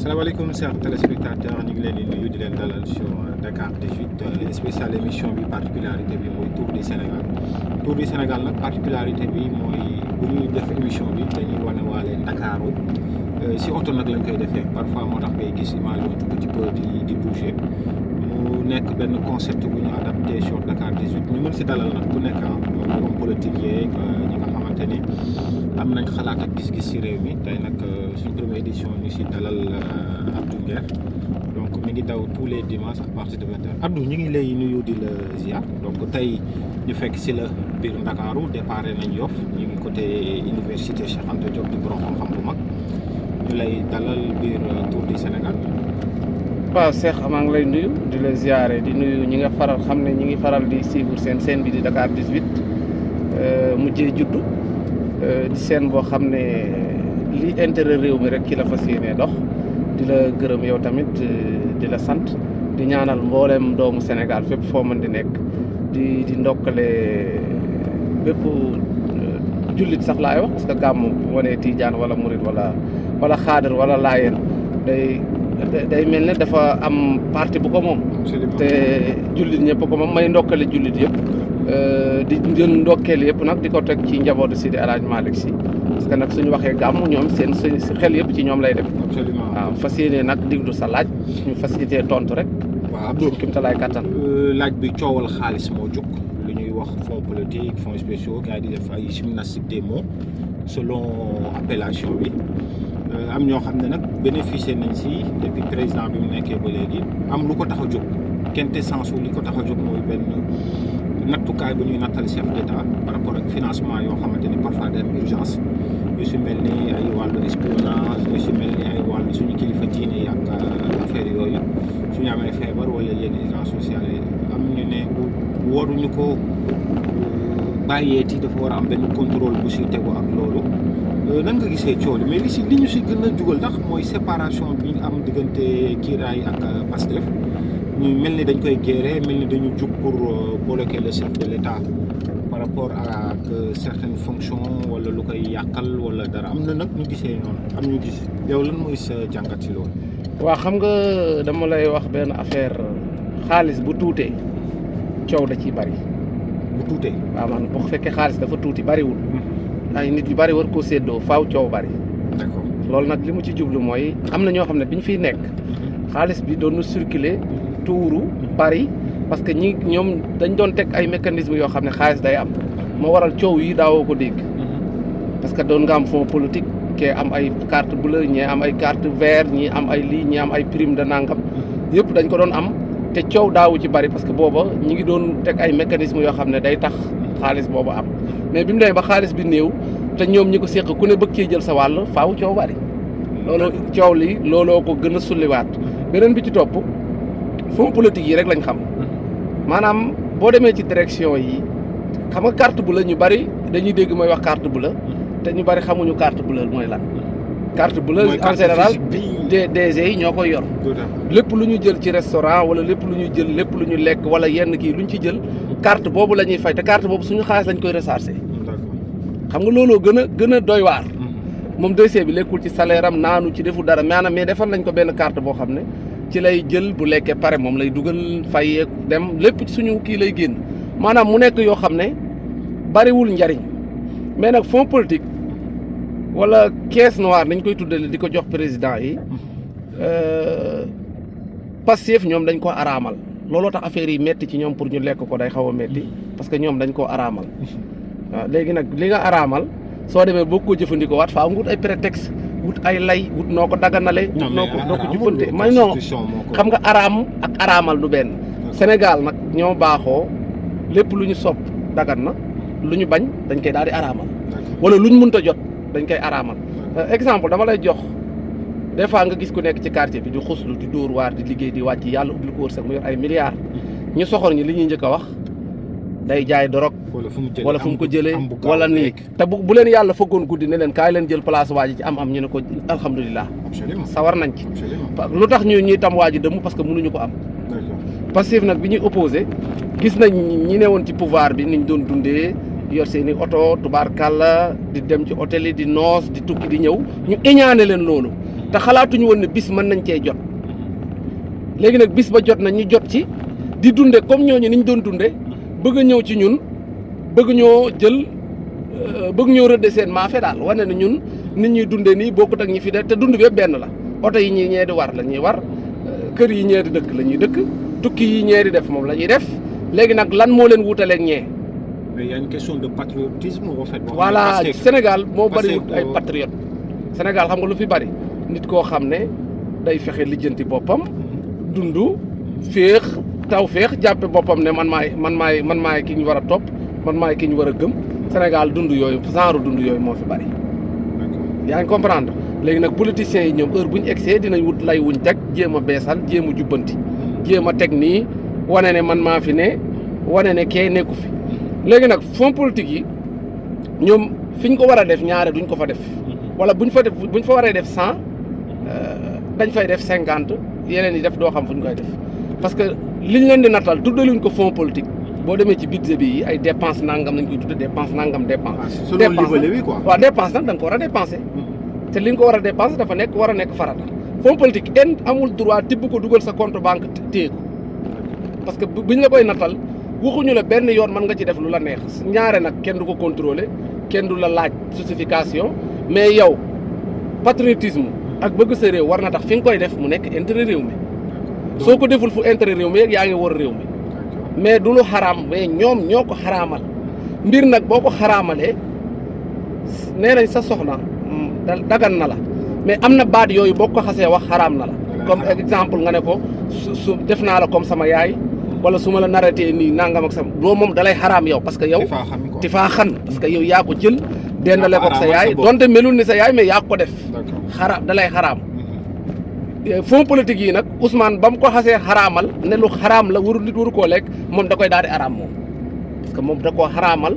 salaamaaleykum chers téléspectateurs ñu ngi leen di nuyu di leen dalal sur Dakar 18 spécial émission bi particularité bi mooy Tour du Sénégal Tour du Sénégal nag particularité bi mooy bu ñuy def émission bi dañuy wane waale Ndakaaru si oto nag lañ koy defee parfois moo tax ngay gis image yooyu tout petit peu di bouger mu nekk benn concept bu ñu adapté sur Dakar 18 ñu mën si dalal nag ku nekk homme politique yeeg ñi nga xamante ni am nañ xalaat ak gis-gis si réew mi tey nag suñ première édition ñu si dalal Abdou Nguer donc mi ngi daw tous les dimanches à partir de 20h Abdou ñu ngi lay nuyu di la ziar donc tey ñu fekk si la biir Ndakaaru déparé nañ Yoff ñu ngi côté université Cheikh Anta Diop di borom xam-xam bu mag ñu lay dalal biir Tour du Sénégal. waaw Cheikh maa ngi lay nuyu di la ziare di nuyu ñi nga faral xam ne ñi ngi faral di suivre seen scène bi di Dakar 18 mujjee juddu di scène boo xam ne li intérêt réew mi rek ki la fas yéenee dox di la gërëm yow tamit di la sant di ñaanal mboolem doomu Sénégal fépp foo mën di nekk di ndokkale bépp jullit sax laay wax parce que gàmmu bu wanee Tijaan wala Murit wala Xaadir wala Laayeen day mel ne dafa am parti bu ko moom te jullit ñëpp ko moom may ndokkale jullit yëpp di jël ndokkeel yëpp nag di ko teg ci njabootu Sidi El Hadj Malick Sy parce que nag suñu waxee gàmm ñoom seen xel yëpp ci ñoom lay dem waaw fas yéene nag diglu sa laaj ñu facilité tontu rek waaw Abdou kim ta lay kattan laaj bi coowal xaalis moo jóg lu ñuy wax fonds politique fonds spéciaux gars yi di def ay gymnastique des mots selon appellation bi am ñoo xam ne nag bénéficié nañ si depuis président bi mu nekkee ba léegi am lu ko tax a jóg quintessence li ko tax a jóg mooy benn nattukaay bu ñuy nattal chef d'état par rapport ak financement yoo xamante ni parfois day am urgence yu si mel ni ay wàllu espionnage yu si mel ni ay wàllu suñu kilifa diine yi ak affaire yooyu suñu amee feebar wala yenn urgence sociale yi am ñu ne waruñu ko bàyyeeti dafa war a am benn contrôle bu si tegu ak loolu nan nga gisee coow li mais li ñu si gën a jugal tax mooy séparation bi am diggante Kiiraay ak Pastef ñu mel ni dañ koy gérer mel ni dañu jug pour bloquer le chef de l'État par rapport ak certaines fonctions wala lu koy yàqal wala dara am na nag ñu gisee noonu am ñu gis yow lan mooy sa jàngat si loolu. waaw xam nga dama lay wax benn affaire xaalis bu tuutee coow da ciy bari. bu tuutee waaw man boo fekkee xaalis dafa tuuti bariwul. ay nit yu bari war koo séddoo faaw coow bari. d'accord loolu nag li mu ci jublu mooy am na ñoo xam ne bi ñu fiy nekk xaalis bi doon na circuler tuuru bari parce que ñoom dañ doon teg ay mécanismes yoo xam ne xaalis day am moo waral coow yi daawoo ko dégg parce que doon nga am fonds politique kee am ay carte bleue ñii am ay carte vert ñii am ay lii ñii am ay prime de nangam yëpp dañ ko doon am te coow daawu ci bari parce que booba ñi ngi doon teg ay mécanismes yoo xam ne day tax xaalis boobu am mais bi mu demee ba xaalis bi néew te ñoom ñi ko séq ku ne bëgg cee jël sa wàll faaw coow bari loolu coow li looloo ko gën a sulliwaat beneen bi ci topp fonds politique yi rek lañ xam maanaam boo demee ci direction yi xam nga carte bleue ñu bari dañuy dégg mooy wax carte bleue te ñu bari xamuñu carte bleue mooy lan carte bleue en général DG yi ñoo koy yor lépp lu ñu jël ci restaurant wala lépp lu ñu jël lépp lu ñu lekk wala yenn kii lu ñu ci jël carte boobu la ñuy fay te carte boobu suñu xaalis lañ koy recharger xam nga looloo gën a doy waar moom DG bi lekkul ci salaire am naanu ci defu dara maanaam mais defal nañ ko benn carte boo xam ne ci lay jël bu lekkee pare moom lay dugal fay dem lépp ci suñu kii lay génn maanaam mu nekk yoo xam ne bariwul njariñ mais nag fonds politique wala caisse noire dañ koy tuddale di ko jox président yi Pastef ñoom dañ ko araamal looloo tax affaire yi metti ci ñoom pour ñu lekk ko day xaw a metti parce que ñoom dañ koo araamal waaw léegi nag li nga araamal soo demee boo ko jëfandikoo waat faaw nga wut ay prétexte wut ay lay wut noo ko daganale wut noo ko jubbante may non xam nga araam ak araamal du benn Sénégal nag ñoo baaxoo lépp lu ñu sopp dagan na lu ñu bañ dañ koy daal di araamal wala lu ñu mënta jot dañ koy araamal exemple dama lay jox des fois nga gis ku nekk ci quartier bi di xuslu di dóor waar di liggéey di wàcc yàlla ubbil ko wërsëg mu yor ay milliards ñu soxor ñi li ñuy njëkk a wax day jaay dorog wala fu mu ko jëlee wala nii te bu leen yàlla fëggoon guddi ne leen kaay leen jël place waa ji ci am ñu ne ko alhamdulilah sawar nañ ci lu tax ñuy tam waa ji dëmm parce que mënuñu ko am Pastef nag bi ñuy opposé gis nañ ñi ne woon ci pouvoir bi niñ doon dundee yor seen i oto tubaarkàlla di dem ci hôtel yi di noos di tukki di ñëw ñu éñaane leen loolu te xalaatuñu woon ne bis mën nañ cee jot léegi nag bis ba jot na ñu jot ci di dunde comme ñooñu niñ doon dunde bëgg a ñëw ci ñun bëgg ñoo jël bëgg ñoo rëdde seen maafe daal wane ne ñun nit ñuy dunde nii bokkut ak ñi fi de te dund bi yëpp benn la oto yi ñii ñee di war la ñuy war kër yi ñee di dëkk la ñuy dëkk tukki yi ñee di def moom la ñuy def léegi nag lan moo leen wutaleeg ñee. mais il y a une question de patriotisme en fait. voilà Sénégal moo bari ay patriote Sénégal xam nga lu fi bari nit koo xam ne day fexe lijjanti boppam dund féex taw féex jàppe boppam ne man maay ki ñu war a topp man maay ki ñu war a gëm Sénégal dund yooyu genre dund yooyu moo fi bari. yaa ngi comprendre léegi nag politiciens yi ñoom heure bu ñu egsee dinañ wut lay wuñ teg jéem a beesal jéem a jubbanti jéem a teg nii wane ne man maa fi ne wane ne kee nekku fi léegi nag fonds politique yi ñoom fi ñu ko war a def ñaare duñ ko fa def wala buñ fa waree def 100 dañ fay def 50 yeneen yi def doo xam fu ñu koy def parce que liñ leen di nattal tuddaluñ ko fonds politique boo demee ci budget bi ay dépense nangam nañ koy tudde dépense nangam dépense. selon livre bi quoi. waaw dépense nag da nga ko war a dépensé. te li nga ko war a dépensé dafa war a nekk farata. fonds politique kenn amul droit tibb ko dugal sa compte banque téye ko parce que buñ la koy nattal waxuñu la benn yoon mën nga ci def lu la neex ñaare nag kenn du ko contrôler kenn du la laaj justification mais yow patriotisme ak bëgg sa réew war na tax fi nga koy def mu nekk intérêt réew mi. soo ko deful fu intérêt réew mi yaa ngi war réew mi. mais du lu xaraam mais ñoom ñoo ko xaraamal mbir nag boo ko xaraamalee nee nañ sa soxna dagan na la mais am na baat yooyu boo ko xasee wax xaraam na la comme exemple nga ne ko su def naa la comme sama yaay wala su ma la naratee nii nangam ak sama doo moom dalay xaraam yow parce que yow ti faa xan parce que yow yaa ko jël dendale ko sa yaay donte melul ni sa yaay mais yaa ko def xaraam dalay xaraam fonds politique yi nag Ousmane ba mu ko xasee xaraamal ne lu xaraam la nit waru koo lekk moom da koy daal di araam moom parce que moom da koo xaraamal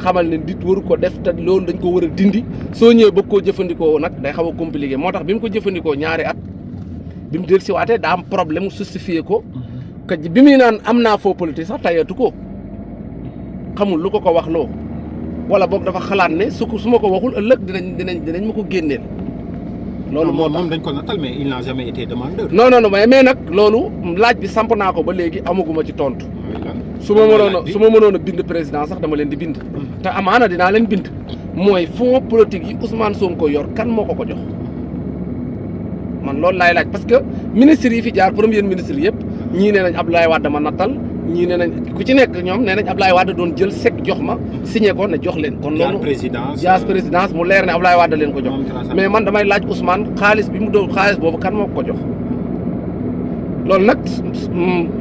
xamal ne nit waru ko def te loolu dañ ko war a dindi soo ñëwee bëgg koo jëfandikoo nag day xaw a compliqué moo tax bi mu ko jëfandikoo ñaari at bi mu del si waatee daa am problème mu justifié ko que bi muy naan am naa fonds politique sax tayatu ko xamul lu ko wax loo wala boog dafa xalaat ne su ma ko waxul ëllëg dinañ ma ko génneel. loolu moo moom dañ ko nattal mais il n'a jamais été demandeur. non mais nag loolu laaj bi samp naa ko ba léegi amaguma ci tontu. su ma mënoon a bind président sax dama leen di bind. te amaana dinaa leen bind. mooy fonds politique yi Ousmane Sonko yor kan moo ko jox man loolu laay laaj parce que ministre yi fi jaar premier ministre yëpp ñii nee nañ Abdoulaye Wade ma nattal ñii nee nañ ku ci nekk ñoom nee nañ Abdoulaye Wade doon jël chèque jox ma signé ko ne jox leen. kon loolu jaar présidence mu leer ne Abdoulaye Wade leen ko jox. mais man damay laaj Ousmane xaalis bi mu doon xaalis boobu kan moo ko jox loolu nag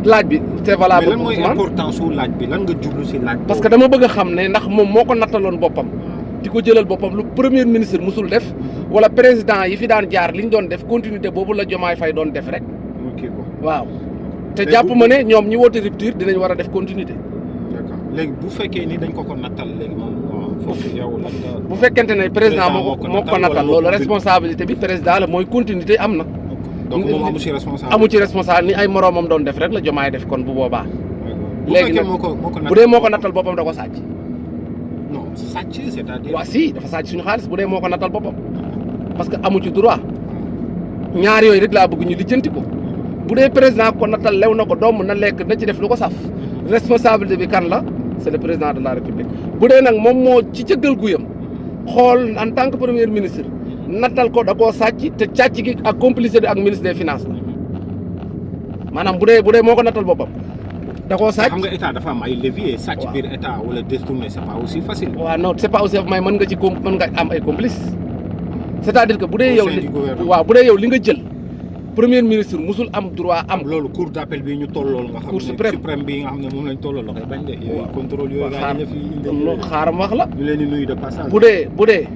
laaj bi. c'est valable mais lan mooy importance su laaj bi lan nga jublu si laaj. parce que dama bëgg a xam ne ndax moom moo ko nattaloon boppam. di ko jëlal boppam lu premier ministre musul def wala président yi fi daan jaar li ñu doon def continuité boobu la Diomaye Faye doon def rek. waaw. te jàpp ma ne ñoom ñi woote rupture dinañ war a def continuité. d'accord léegi bu fekkee ni dañ ko nattal léegi moom foofu yow lan nga. bu fekkente ne président moo ko nattal loolu responsabilité bi président la mooy continuité am na. donc moom amu ci responsable. amu ci responsable ni ay moroomam doon def rek la Diomaye def kon bu boobaa. léegi nag bu dee moo ko nattal boppam da ko sàcc. non sàcc c'est-à-dire. waaw si dafa sàcc suñu xaalis bu dee moo ko nattal boppam parce que amu ci droit ñaar yooyu rek laa bëgg ñu lijjanti ko. bu dee président ko nattal lew na ko doom na lekk na ci def lu ko saf responsabilité bi kan la c'est le président de la république bu dee nag moom moo ci cëggal guyam xool en tant que premier ministre nattal ko da koo sàcc te càcc gi ak complicité ak ministre des finances la maanaam bu dee moo ko nattal boppam da koo sàcc. xam nga état dafa am ay levier sàcc biir état wala détourner c'est pas aussi facile. waaw non c'est pas aussi may mën nga am ay complice c'est-à-dire que bu dee yow bu dee yow li nga jël premier ministre musul am droit am. loolu cour d'appel bi ñu tollool nga xam ne suprême bi nga xam ne moom lañ tollool la koy bañ de. yooyu contrôle yooyu gaa yi fi indi xaaram wax la. ñu leen di nuyu de passage. bu dee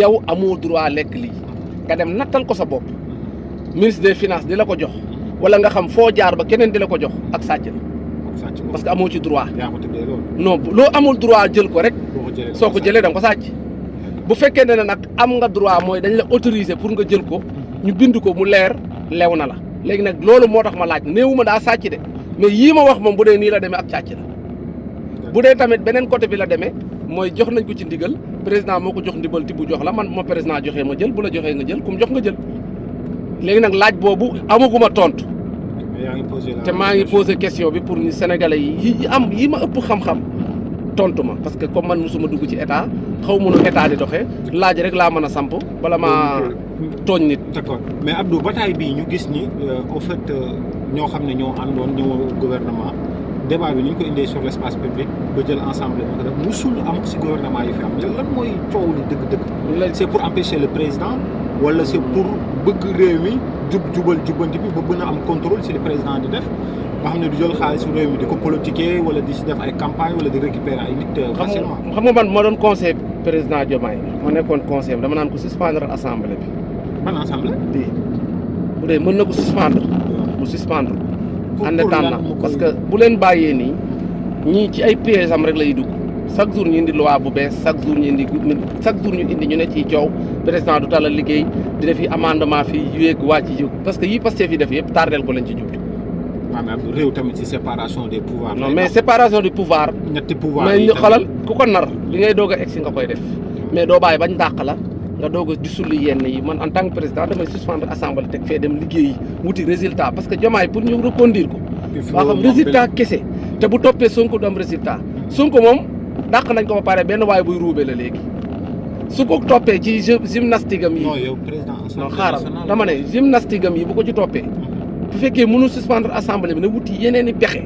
yow amoo droit lekk lii nga dem nattal ko sa bopp ministre des finances di la ko jox wala nga xam foo jaar ba keneen di la ko jox ak sàcc la. parce que amoo ci droit. yaa ko tuddee loolu. non loo amul droit jël ko rek. soo ko jëlee da nga ko sàcc. bu fekkee ne nag am nga droit mooy dañ la autoriser pour nga jël ko. ñu bind ko mu leer lew na la léegi nag loolu moo tax ma laaj néewuma daa sàcc de mais yii ma wax moom bu dee nii la demee ak càcc la bu dee tamit beneen côté bi la demee mooy jox nañ ko ci ndigal président moo ko jox ndimbal ti bu jox la man ma président joxee ma jël bu la joxee nga jël ku mu jox nga jël léegi nag laaj boobu amaguma tontu te maa ngi posé question bi pour ni sénégalais yi ma ëpp xam-xam tontu ma parce que comme man mosuma dugg ci état xaw ma nu état di doxee laaj rek laa mën a samp bala maa tooñ nit. d'accord mais Abdou bataille bii ñu gis ni au fait ñoo xam ne ñoo àndoon ñoo gouvernement débat bi ni ñu ko indee sur l'espace public ba jël ensemble moo ko def musul am si gouvernement yi fi am lan mooy coow li dëgg-dëgg. c'est pour empêcher le président wala c'est pour bëgg réew mi jubal jubbanti bi ba mën a am contrôle si le président di def. nga xam ne du jël xaalis réew mi di ko politiquer wala di si def ay campagne wala di récupérer ay nit facilement. xam nga man ma doon conseil président Diomaye ma nekkoon conseil dama naan ko suspendre assemblée bi. ban assemblée. bii bu dee mën na ko suspendre. mu suspendre. en attendant parce que bu leen bàyyee nii ñii ci ay pièges am rek lay dugg chaque jour ñu indi loi bu bees chaque jour ñu indi ñu ne ci coow président du talal liggéey di def yi amendement fii yéeg wàcc ci parce que yi Pastef yi def yëpp tardel ko lañ ci jublu. waaw mais réew tamit ci séparation des pouvoirs. non mais séparation du pouvoir. ñetti pouvoir mais ñu xalal ku ko nar li ngay doog a egsi nga koy def mais doo bàyyi bañ dàq la nga doog a gisul yenn yi man en tant que président damay suspendre assemblée teg fee dem liggéeyi wuti résultat parce que Diomaye pour ñu reconduire ko. waa xam résultat kese te bu toppee Sonko du am résultat Sonko moom dàq nañ ko ba pare benn waaye buy ruube la léegi su ko toppee ci gymnastique am yi. non yow président non xaaral dama ne gymnastique am yi bu ko ci toppee. bu fekkee mënul suspendre assemblée bi na wuti yeneen i pexe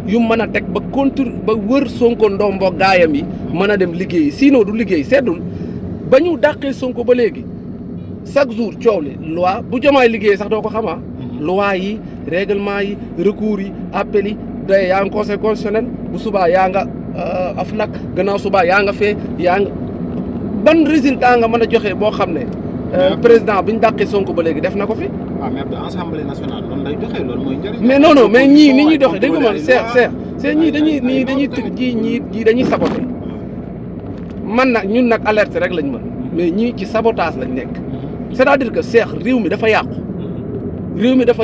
yu mën a teg ba ba wër Sonko ndombo gaayam yi mën a dem liggéeyi sinon du liggéey seddul ba ñu dàqee Sonko ba léegi chaque jour coow li loi bu Diomaye liggéey sax doo ko xamaa loi yi règlement yi recours yi appel yi day yaa nga conseil constitutionnel bu subaa yaa nga AFNAC gannaaw subaa yaa nga fee yaa nga ban résultat nga mën a joxe boo xam ne président bi ñu dàqee Sonko ba léegi def na ko fi. waaw mais Abdou assemblée nationale noonu lay doxee loolu mooy njëriñ. mais non mais ñii ni ñuy doxee dégg nga man c'est ñii dañuy saboté man nag ñun nag alerte rek lañ mën mais ñii ci sabotage lañ nekk c'est-à-dire que Cheikh réew mi dafa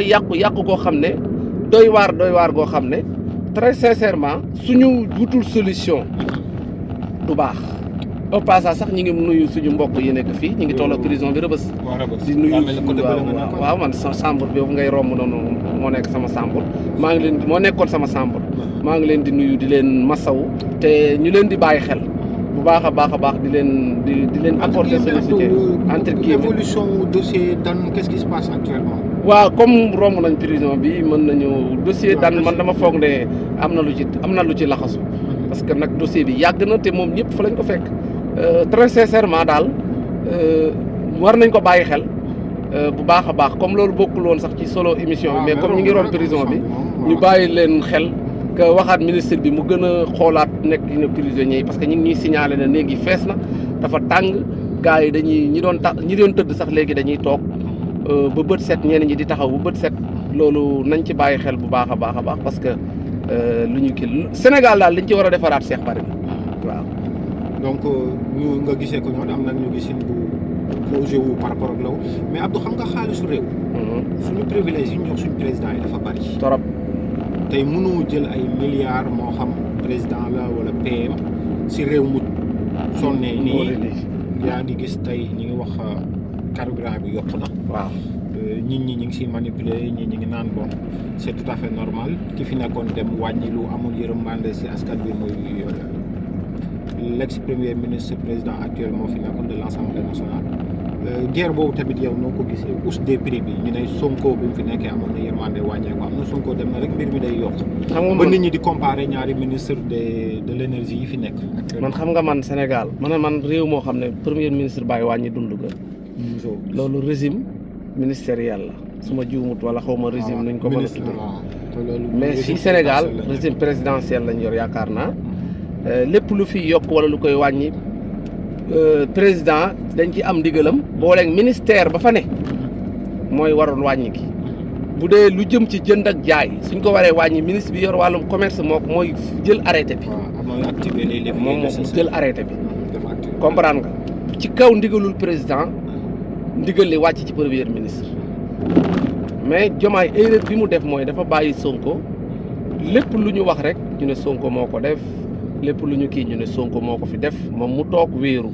yàqu goo xam ne doy waar goo xam ne très sincèrement suñu wutul solution du baax. au passage sax ñi ngi nuyu suñu mbokk yi nekk fii ñi ngi toll ak prison bi Rebeuss di nuyu waaw man sa chambre boobu ngay romb noonu moo nekk sama chambre moo nekkoon sama chambre maa ngi leen di nuyu di leen masawu te ñu leen di bàyyi xel bu baax a baax di leen apporter solicité entre guillemets l'évolution dossier Dan qu'est-ce qui se passe actuellement. waaw comme romb nañ prison bi mën nañu dossier Dan man dama foog ne am na lu ci laxasu parce que nag dossier bi yàgg na te moom ñëpp fa lañ ko fekk très sincèrement daal war nañ ko bàyyi xel bu baax a baax comme loolu bokkul woon sax ci solo émission bi mais comme ñi ngi romb prison bi ñu bàyyi leen xel que waxaat ministre bi mu gën a xoolaat nekk na prisonniers yi parce que ñu ngi ñuy signalé ne néegi fees na dafa tàng gars yi ñi doon tëdd sax léegi dañuy toog ba bët set ñenn ñi di taxaw ba bët set loolu nañ ci bàyyi xel bu baax a baax parce que lu ñu kii Sénégal daal liñ ci war a defaraat Cheikh bari waaw. donc ñu nga gisee ko ñoom am nag ñu gisin bu posé wu par rapport ak law mais Abdou xam nga xaalisu réew. suñu privilège yi ñu jox suñu président yi dafa bari. torop tey mënoo jël ay milliards moo xam président la wala PM si réew mu sonnee nii yaa ngi gis tey ñi ngi wax carburant bi yokk na. waaw nit ñi ñu ngi siy manipuler ñi ngi naan bon c'est tout à fait normal ki fi nekkoon dem wàññi lu amul yërmande si askan bi muy l'ex premier ministre président actuel moo fi nekkoon de l'Assemblée nationale. guerre boobu tamit yow noo ko gisee hausse des prix bi ñu ne Sonko bi mu fi nekkee amoon na yërmande wàññeeku am na Sonko dem na rek mbir mi day yokk. ba nit ñi di comparer ñaari ministre de l'énergie yi fi nekk. man xam nga man Sénégal man réew moo xam ne premier ministre bàyyi wàññi dund ga loolu régime ministériel la su ma juumut wala xaw ma régime nuñ ko mën a tuddee mais si Sénégal régime présidentiel lañ yor yaakaar naa lépp lu fi yokk wala lu koy wàññi président dañ ci am ndigalam booleeg ministère ba fa ne mooy waroon wàññi gi bu dee lu jëm ci jënd ak jaay suñ ko waree wàññi ministre bi yor wàllum commerce mooy jël arrêté bi moom moo jël arrêté bi comprendre nga ci kaw ndigalul président ndigal li wàcc ci premier ministre mais Diomaye erreur bi mu def mooy dafa bàyyi Sonko lépp lu ñu wax rek ñu ne Sonko moo ko def lépp lu ñu kii ñu ne Sonko moo ko fi def moom mu toog wéeru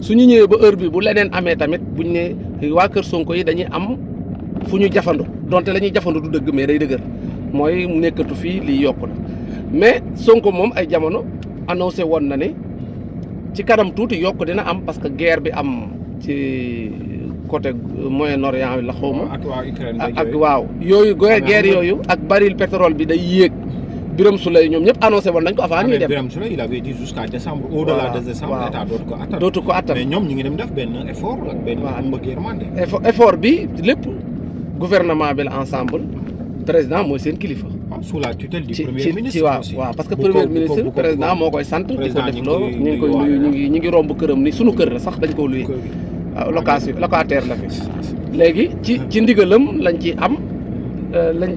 su ñu ñëwee ba heure bi bu leneen amee tamit buñ ne waa kër Sonko yi dañuy am fu ñu jafandu donte la ñuy jafandu du dëgg mais day dëgër mooy mu nekkatu fii lii yokku na mais Sonko moom ay jamono annoncé woon na ne ci kanam tuuti yokk dina am parce que guerre bi am ci côté Moyen-Orient la xawma ak waaw yooyu guerre yooyu ak baril pétrole bi day yéeg Birame Souleye ñoom ñëpp annoncé woon nañ ko avant ñuy dem. Birame Souleye il avait dit jusqu'à décembre. au-delà de décembre état dootu ko attan mais ñoom ñu ngi dem def benn effort ak benn mbëgg yërmande. effort bi lépp gouvernement bi la ensemble président mooy seen kilifa. sous la tutelle du premier ministre waaw parce que premier ministre président moo koy sant di ko def loolu ñu ngi koy nuyu ñu ngi romb këram ni sunu kër la sax dañ koo luye waaw locataire la fi léegi ci ndigalam lañ ci am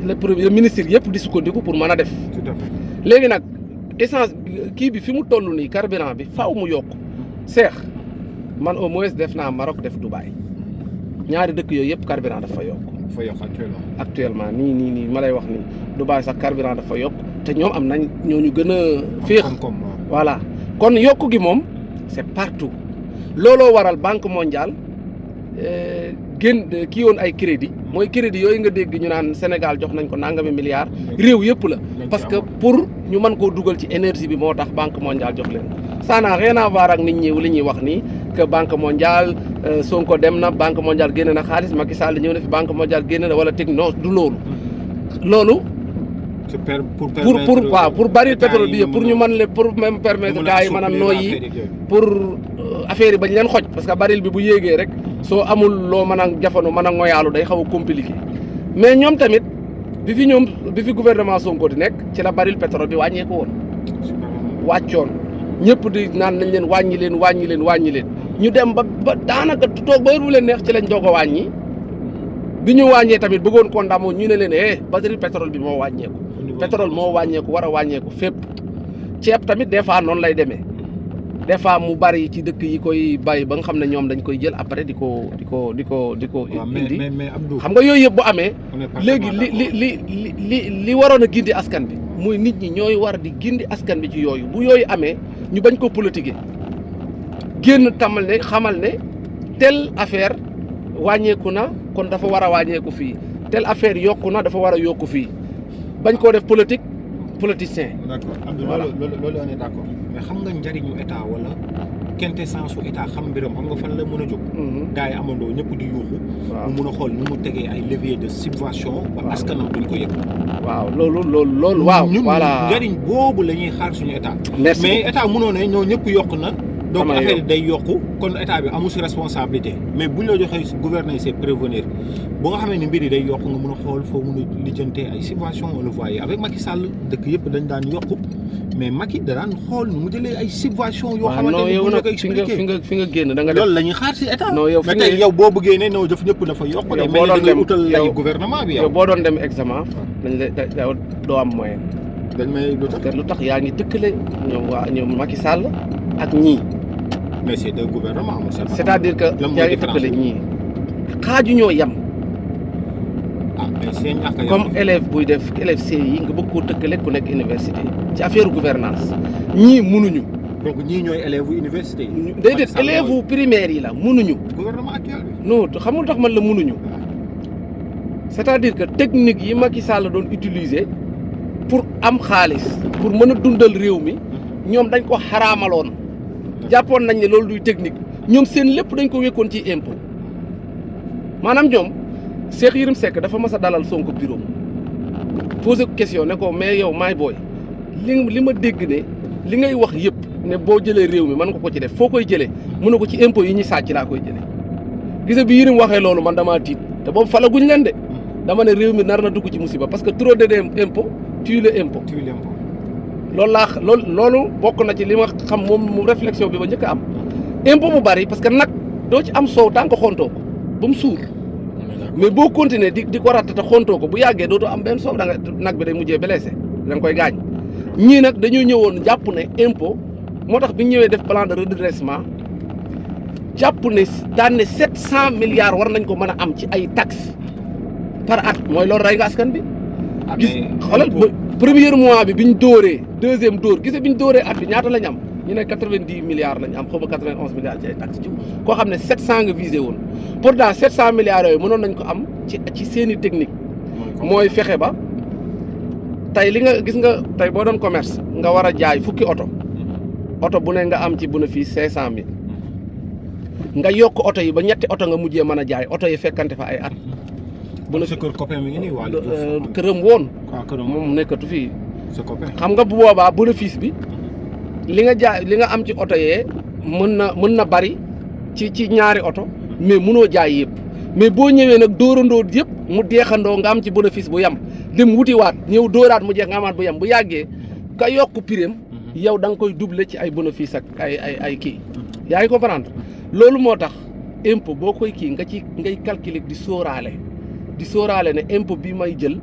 le premier ministre yëpp di sukkandiku pour mën a def léegi nag essence kii bi fi mu toll nii carburant bi faaw mu yokk seex man au moins def naa Maroc def Dubaï ñaari dëkk yooyu yëpp carburant dafa yokk actuellement nii ma lay wax nii Dubaï sax carburant dafa yokk te ñoom am nañ ñooñu gën a féex voilà kon yokk gi moom c'est partout looloo waral banque mondiale kii woon ay crédit mooy crédit yooyu nga dégg ñu naan Sénégal jox nañ ko nangami milliards réew yëpp la parce que pour ñu mën koo dugal ci énergie bi moo tax banque mondiale jox leen ça n'a rien à voir ak nit ñi li ñuy wax nii que banque mondiale Sonko dem na banque mondiale génne na xaalis Macky Sall ñëw na fi banque mondiale génne na wala techno du loolu pour baril pétrole bi yëpp pour ñu mën leen pour même permettre gars yi mën a nooyi pour affaire yi bañ leen xoj parce que baril bi bu yéegee rek soo amul loo mën a jafandu mën a ngoyaalu day xaw a compliqué mais ñoom tamit bi fi gouvernement Sonko di nekk ci la baril pétrole bi wàññeeku woon wàccoon ñëpp di naan nañ leen wàññi leen ñu dem ba daanaka toog ba heure bu leen neex ci lañ doog a wàññi bi ñu wàññee tamit bëggoon ko ndamoo ñu ne leen baril pétrole bi moo wàññeeku pétrole moo wàññeeku war a wàññeeku fépp ceeb tamit des fois noonu lay demee des fois mu bari ci dëkk yi koy bàyyi ba nga xam ne ñoom dañ koy jël après di ko indi xam nga yooyu yëpp bu amee léegi li waroon a gindi askan bi muy nit ñi ñooy war di gindi askan bi ci yooyu bu yooyu amee ñu bañ ko politiquer génn xamal ne telle affaire wàññeeku na kon dafa war a wàññeeku fii telle affaire yokku na dafa war a yokku fii bañ koo def politicien. d'accord loolu on est d'accord mais xam nga njariñu état wala quintessence su état xam mbiram xam nga fan la mën a jóg. gars yi amandoo ñëpp di yuuxu. mu mun a xool ni mu tegee ay levier de subvention. ba askanam duñ ko yëg. waaw loolu waaw. voilà ñun njariñ boobu la ñuy xaar suñu état. merci mais état mënoo ne ñoo ñëpp yokk na. donc affaire yi day yokku kon état bi amul si responsabilité mais buñ la joxee gouverner c'est prévenir bu nga xamee ni mbir yi day yokk nga mën a xool foo mën a lijjantee ay subventions on le voyait avec Macky Sall dëkk yëpp dañ daan yokku mais Macky da daan xool nu mu jëlee ay subventions yoo xamante ni bu ñu ko expliqué fi nga génn da nga def loolu la ñuy xaar si état non yow mais tey yow boo bëggee ne non def ñëpp dafa yokk de mais da ngay utal lay gouvernement bi yow boo doon dem examen dañ la doo am moyen dañ may lu tax yaa ngi tëkkale ñoom Macky Sall ak ñii mais c'est deux gouvernements. c'est-à-dire que yaa ngi tëkkale ñii xaaju ñoo yem. mais seen ñàkk comme élève buy def élève C yi nga bëgg koo tëkkale ku nekk université ci affaire gouvernance ñii mënuñu. donc ñii ñooy élèves université yi. déedéet élèves primaire yi la mënuñu. gouvernement actuel bi. non xamul tax man la mënuñu. c'est-à-dire que technique yi Macky Sall doon utiliser pour am xaalis pour mën a dundal réew mi ñoom dañ ko xaraamaloon. jàppoon nañ ne loolu duy technique ñoom seen lépp dañ ko wékkoon ci impôt maanaam ñoom Cheikh Yérim Seck dafa mas a dalal Sonko bureau posé ko question ne ko mais yow maay booy li ma dégg ne li ngay wax yëpp ne boo jëlee réew mi mën nga ko ci def foo koy jëlee mu ne ko ci impôt yi ñuy sàcc laa koy jëlee gis bi Yérim waxee loolu man damaa tiit te boobu falaguñ leen de dama ne réew mi nar na dugg ci musiba parce que trop de impôt tue l'impôt loolu bokk na ci li ma xam moom réflexion bi ba njëkk a am impôt bu bari parce que nag doo ci am soow tant que xontoo ko ba mu suur mais boo continuer di ko rattata xontoo ko bu yàggee dootoo am benn soow da nga nag bi day mujjee blessé da nga koy gaañ ñii nag dañoo ñëwoon jàpp ne impôt moo tax bi ñu ñëwee def plan de redressement jàpp ne daan ne 700 milliards war nañ ko mën a am ci ay taxes par at mooy loolu rey nga askan bi gis xoolal premier mois bi ñu dóoree deuxième dóor gis bi ñu dóoree at bi ñaata lañ am ñu ne 90 milliards lañ am xaw ma 91 milliards ci ay taxes ci koo xam ne 700 nga visé woon pourtant 700 milliards yooyu mënoon nañ ko am ci seeni technique mooy fexe ba tey li nga gis nga tey boo doon commerce nga war a jaay fukki oto bu ne nga am ci bénéfice 500000 nga yokk oto yi ba ñetti oto nga mujjee mën a jaay oto yi fekkante fa ay at. bu la sa kër copain mi ngi nii waa këram woon. këram moom nekkatu fii. sa copain xam nga bu boobaa bénéfice bi li nga jaay li nga am ci oto yee mën na bari ci ñaari oto mais mënoo jaay yëpp mais boo ñëwee nag dóorandoo yëpp mu deexandoo nga am ci bénéfice bu yem dem wutiwaat ñëw dóoraat mu jeex nga amaat bu yem bu yàggee ka yokk prime yow da nga koy doubler ci ay bénéfice ak ay kii yaa ngi comprendre loolu moo tax impôt boo koy kii ngay calculer di sóoraale ne impôt bi may jël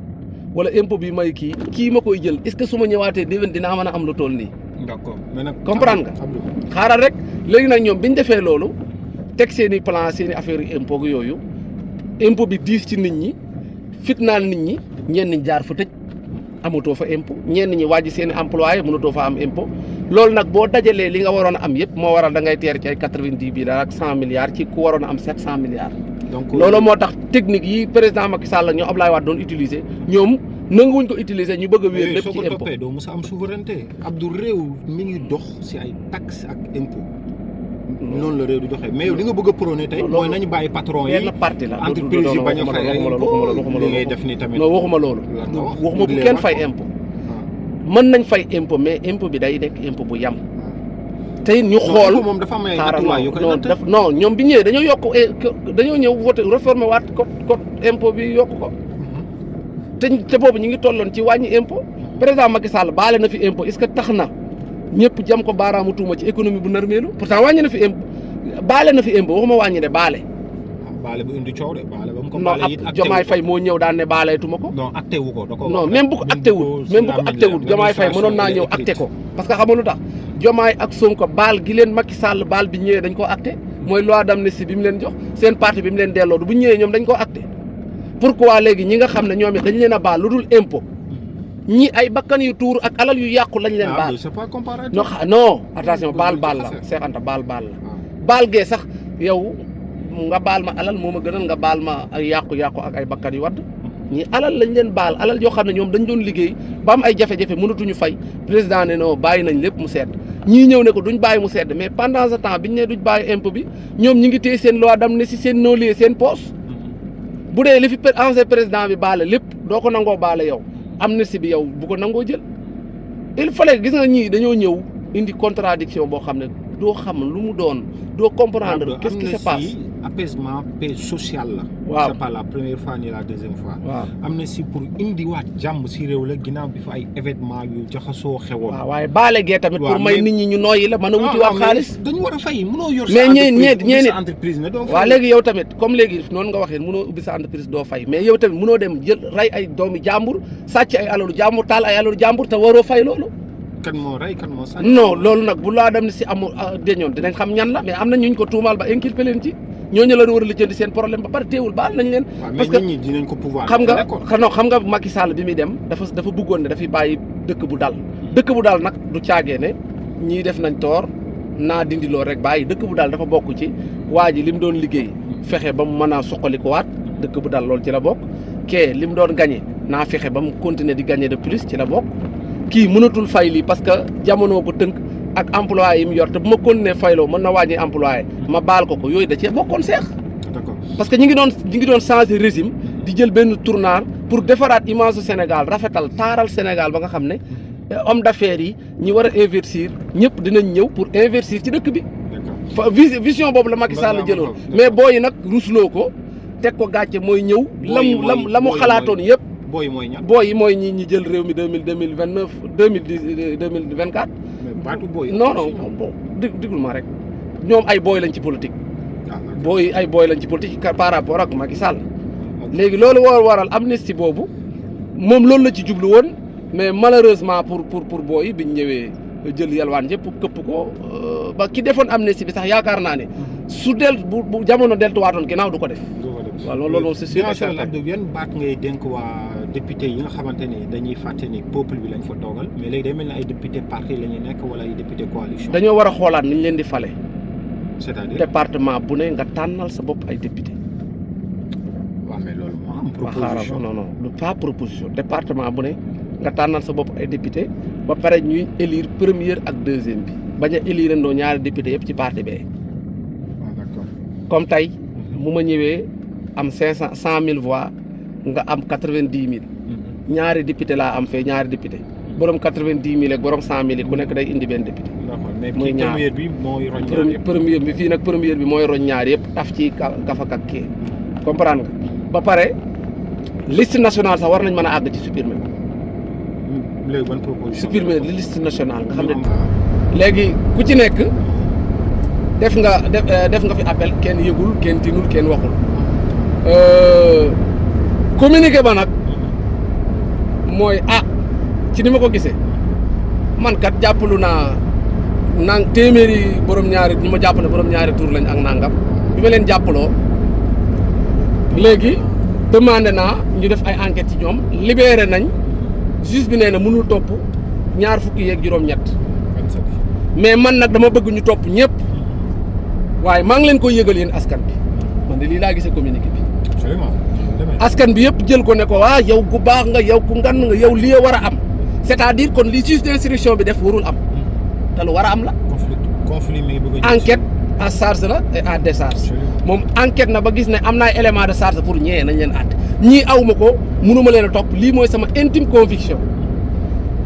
wala impôt bi may kii ma koy jël est-ce que su ma ñëwaatee déwén dinaa mën a am lu toll nii. d'accord mais nag comprendre nga xaaral rek léegi nag ñoom bi ñu defee loolu teg seen i plan seen i affaire yu impôt yooyu impôt bi diis ci nit ñi fitnaal nit ñi ñenn ñi jaar fa tëj amatoo fa impôt ñenn ñi wàjji seen i employé mënatoo fa am impôt loolu nag boo dajalee li nga waroon a am yëpp moo waral da ngay teer ci ay 90 bi daal ak 100 milliards ci ku waroon a am 700 milliards. donc loolu moo tax technique yi président Macky Sall ak ñoom Abdoulaye Wade doon utiliser ñoom nanguwuñ ko utiliser ñu bëgg a wéer lépp ci impôt. toppee doo mos a am souveraineté Abdou réew mi ngi dox si ay taxes ak impôt. noonu la réew di doxee mais li nga bëgg a prôné tey mooy nañu bàyyi patron yi benn parti la entreprise yi bañ a fay impôt li ngay def ni tamit non waxuma loolu waxuma bu kenn fay impôt mën nañ fay impôt mais impôt bi day nekk impôt bu yam tey ñu xool moom dafa am ay matuwaay yu koy non ñoom bi ñëwee dañoo yokk dañoo ñëw voté réformer waat code impôt bi yokk ko te boobu ñu ngi tolloon ci wàññi impôt président Macky Sall baale na fi impôt est-ce que tax na ñëpp jam ko baaraamu tuuma ci économie bu narmeelu pourtant wàññi na fi impôt baale na fi impôt waxuma wàññi de baale. baale bu indi coow de baale ba mu ko non baale it ab Diomaye Faye moo ñëw daan ne baaleetuma ko. non acté wu ko da ko non même bu ko acté wul même bu ko acté wul Diomaye Faye mënoon naa ñëw acté ko parce que xam nga lu tax Diomaye ak Sonko baal gi leen Macky Sall baal bi ñëwee dañ koo acté mooy loi d'amnistie bi mu leen jox seen parti bi mu leen delloo bu ñëwee ñoom dañ koo acté pourquoi léegi ñi nga xam ne ñoom it dañ leen a baal lu dul impôt ñi ay bakkan yu tuur ak alal yu yàqu lañ leen baal. c'est pas comparatif. non attention baal la Cheikh Anta baal la baal gee sax yow nga baal ma alal moo ma gënal nga baal ma ay yàqu-yàqu ak ay bakkan yu wadd ñi alal lañ leen baal alal yoo xam ne ñoom dañ doon liggéey ba am ay jafe-jafe mënatuñu fay président ne non bàyyi nañ lépp mu sedd ñii ñëw ne ko duñ bàyyi mu sedd mais pendant ce temps biñ ne duñ bàyyi impôt bi ñoom ñi ngi téye seen loi d'amnistie seen non-lieu seen poche bu dee li fi ancien président bi baale lépp doo ko nangoo baale yow amnistie bi yow bu ko nangoo jël il fallait gis nga ñii dañoo ñëw indi contradiction boo xam ne doo xam lu mu doon doo comprendre qu'est-ce qui se passe. apaisement paix sociale la. waaw c'est pas la première fois ni la deuxième fois. waaw amnistie pour indiwaat jàmm si réew la ginnaaw bi fa ay événement yu jaxasoo xewoon. waaw waaye baale gee tamit pour may nit ñi ñu nooyi la mën a wuti waat xaalis. dañu war a fay mënoo yor mais sa entreprise ne doo fay. waaw léegi yow tamit comme léegi noonu nga waxee mënoo ubbi sa entreprise doo fay mais yow tamit mënoo dem jël rey ay doomi jàmbur sàcc ay alalu jàmbur taal ay alalu jàmbur te waroo fay loolu. kan moo rey kan moo sàcc. non loolu nag bu laa dem si amul deñoon dinañ xam ñan la mais am na ñu ko tuumaal ba inculpé leen ci ñooñu la war a lijjanti seen problème ba pare teewul baal nañ leen. parce que nit ñi dinañ ko pouvoir. xam nga Macky Sall bi muy dem dafa bëggoon ne dafay bàyyi dëkk bu dal. dëkk bu dal nag du caagee ne ñii def nañ toor naa dindi loolu rek bàyyi dëkk bu dal dafa bokk ci waa ji li mu doon liggéey fexe ba mu mën a suqalikuwaat dëkk bu dal loolu ci la bokk kee li mu doon gagné naa fexe ba mu continuer di gagné de plus ci la bokk. kii mënatul fay lii parce que jamono ko tënk ak employé yi mu yor te bu ma continuer fayloo mën na wàññi employé ma baal ko yooyu da cee bokkoon seex. d'accord parce que ñi ngi doon changer régime di jël benn tournant pour defaraat image du Sénégal rafetal taaral Sénégal ba nga xam ne homme d'affaires yi ñi war a investir ñëpp dinañ ñëw pour investir ci dëkk bi. vision boobu la Macky Sall jëloon mais booy yi nag rusloo ko teg ko gàcce mooy ñëw. la mu xalaatoon yëpp. booy mooy ñan booy yi mooy ñi jël réew mi 2029 2024. mais baatu booy. non digul ma rek ñoom ay booy lañ ci politique. ay booy lañ ci politique par rapport ak Macky Sall. léegi loolu waral amnistie boobu moom loolu la ci jublu woon mais malheureusement pour booy yi biñ ñëwee jël yalwaan yëpp këpp ko ba ki defoon amnistie bi sax yaakaar naa ne su bu jamono deltuwaatoon ginnaaw du ko def. waaw loolu c'est sûr. bien sûr yan baat ngay dénk waa député yi nga xamante ni dañuy fàtte ni peuple bi lañ fa toogal mais léegi day mel ni ay député parti la ñuy nekk wala ay député coalition. dañoo war a xoolaat ni ñu leen di fale. c'est-à-dire département bu ne nga tànnal sa bopp ay député. waaw mais loolu moo am proposition non du pas proposition département bu ne nga tànnal sa bopp ay député ba pare ñuy élire première ak deuxième bi bañ a élire ndoo ñaari député yëpp ci parti bee. d'accord comme tey mu ma ñëwee am 100 000 voix nga am 90 000 ñaari député laa am fee ñaari député borom 90 000 ak borom 100 000 ku nekk day indi benn député. mais muy ñaar première bi mooy roñ ñaar yëpp. première bi fii nag première bi mooy roñ ñaar yëpp taf ci kafak ak kii comprendre nga ba pare liste nationale sax war nañ mën a àgg ci supprimer ko. léegi ban proposition supprimer liste nationale nga xam ne léegi ku ci nekk def nga fi appel kenn yëgul kenn tinul kenn waxul communiqué ba nag mooy ci ni ma ko gisee man kat jàppalu naa téeméeri borom ñaari ñu ma jàpp ne borom ñaari tur lañ ak nangam bi ma leen jàppaloo léegi demandé naa ñu def ay enquêtes ci ñoom libéré nañ juge bi nee na mënul topp ñaar fukki yeeg juróom-ñett mais man nag dama bëgg ñu topp ñëpp waaye maa ngi leen koy yëgal yéen askan bi man de lii laa gisee communiqué bi. absolument. askan bi yëpp jël ko ne ko waa yow ku baax nga yow ku ngan nga yow lii war a am c'est-à-dire kon li juge d'instruction bi def warul am te lu war a am la. conflit mi ngi bëgg a enquête à charge la et à décharge. moom enquête na ba gis ne am na ay éléments de charge pour ñee nañ leen àtte ñii awma ko mënuma leen a topp lii mooy sama intime conviction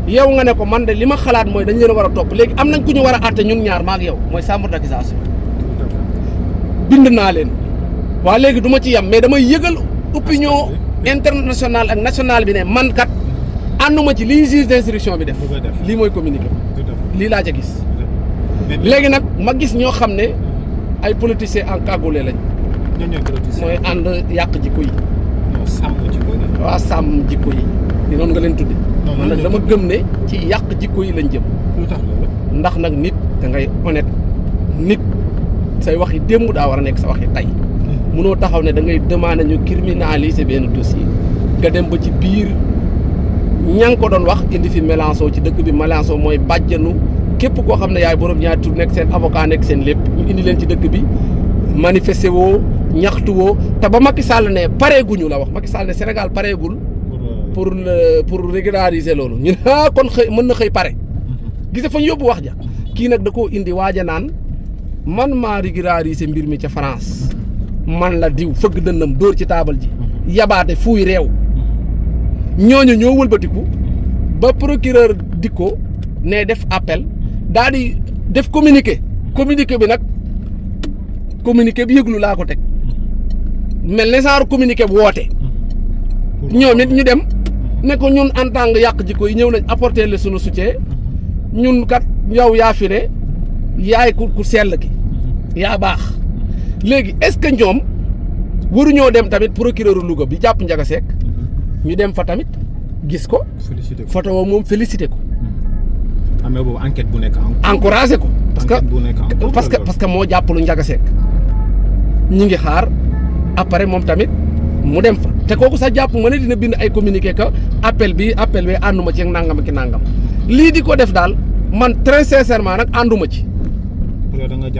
yow nga ne ko man de li ma xalaat mooy dañ leen a war a topp léegi am nañ ku ñu war a àtte ñun ñaar maag yow mooy chambre d'accusation bind naa leen waa léegi du ma ci yam mais damay yëgal opinion internationale ak nationale bi ne man kat ànduma ci lii juge d'instruction bi def lii mooy communiqué lii laa ca gis léegi nag ma gis ñoo xam ne ay politiciens encagoulés lañ mooy ànd yàq jikko yi waaw sàmm jikko yi ni noonu nga leen tudde man nag dama gëm ne ci yàq jikko yi lañ jëm ndax nag nit da ngay honnête nit say waxi démb daa war a nekk sa waxi tey munoo taxaw ne da ngay demander ñu criminaliser benn dossier nga dem ba ci biir ña nga ko doon wax indi fi Mélenchon ci dëkk bi Mélenchon mooy bàjjanu képp koo xam ne yaay borom ñaari tur nekk seen avocat nekk seen lépp ñu indi leen ci dëkk bi manifester woo ñaxtu woo te ba Macky Sall ne pareeguñu la wax Macky Sall ne Sénégal pareegul pour régulariser loolu ñu ne kon xëy mën na xëy pare gise fa ñu yóbbu wax ja kii nag da koo indi waaja naan man maa régulariser mbir mi ca France man la diw fëgg dënnam dóor ci taabal ji yabaate fuuy réew ñooñu ñoo wëlbatiku ba procureur dikko ne def appel daal di def communiqué bi nag communiqué bi yëglu laa ko teg mel ne genre communiqué bu woote ñoom it ñu dem ne ko ñun en tant que yàq jikko yi ñëw nañ apporter le sunu soutien ñun kat yow yaa fi ne yaay ku sell ki yaa baax léegi est-ce que ñoom waruñoo dem tamit procureur Louga bi jàpp Ndiaga Seck ñu dem fa tamit gis ko photo woo moom félicité ko amee boobu enquête bu nekk encouragé ko parce que moo jàppalu Ndiaga Seck ñi ngi xaar après moom tamit mu dem fa te kooku sax jàpp ma ne dina bind ay communiqué que appel bi ànduma ci nangam ki nangam lii di ko def daal man très sincèrement nag ànduma ci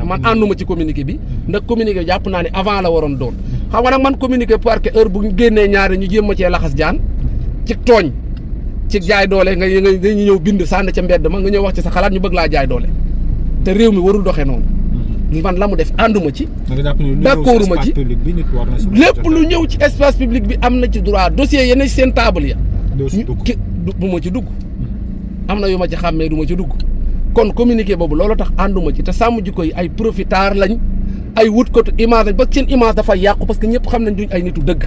man ànduma ci communiqué bi ndax communiqué bi jàpp naa ne avant la waroon doon xam nga nag man communiqué parce que heure bu ñu génnee ñaari ñu jéem ma cee laxas jaan ci tooñ ci jaay doole nga ñëw bind sànni ca mbedd ma nga ñëw wax ci sa xalaat ñu bëgg laa jaay doole te réew mi warul doxee noonu man la mu def ànduma ci d'accorduma ci lépp lu ñëw ci espace public bi am na ci droit dossier yenn seen table ya bu ma ci dugg am na yu ma ci xàmmee du ma ci dugg kon communiqué boobu loolu tax ànduma ci te sàmm jikko yi ay profiteurs lañ ay wutkatu image lañ ba seen image dafa yàqu parce que ñëpp xam nañ duñ ay nitu dëgg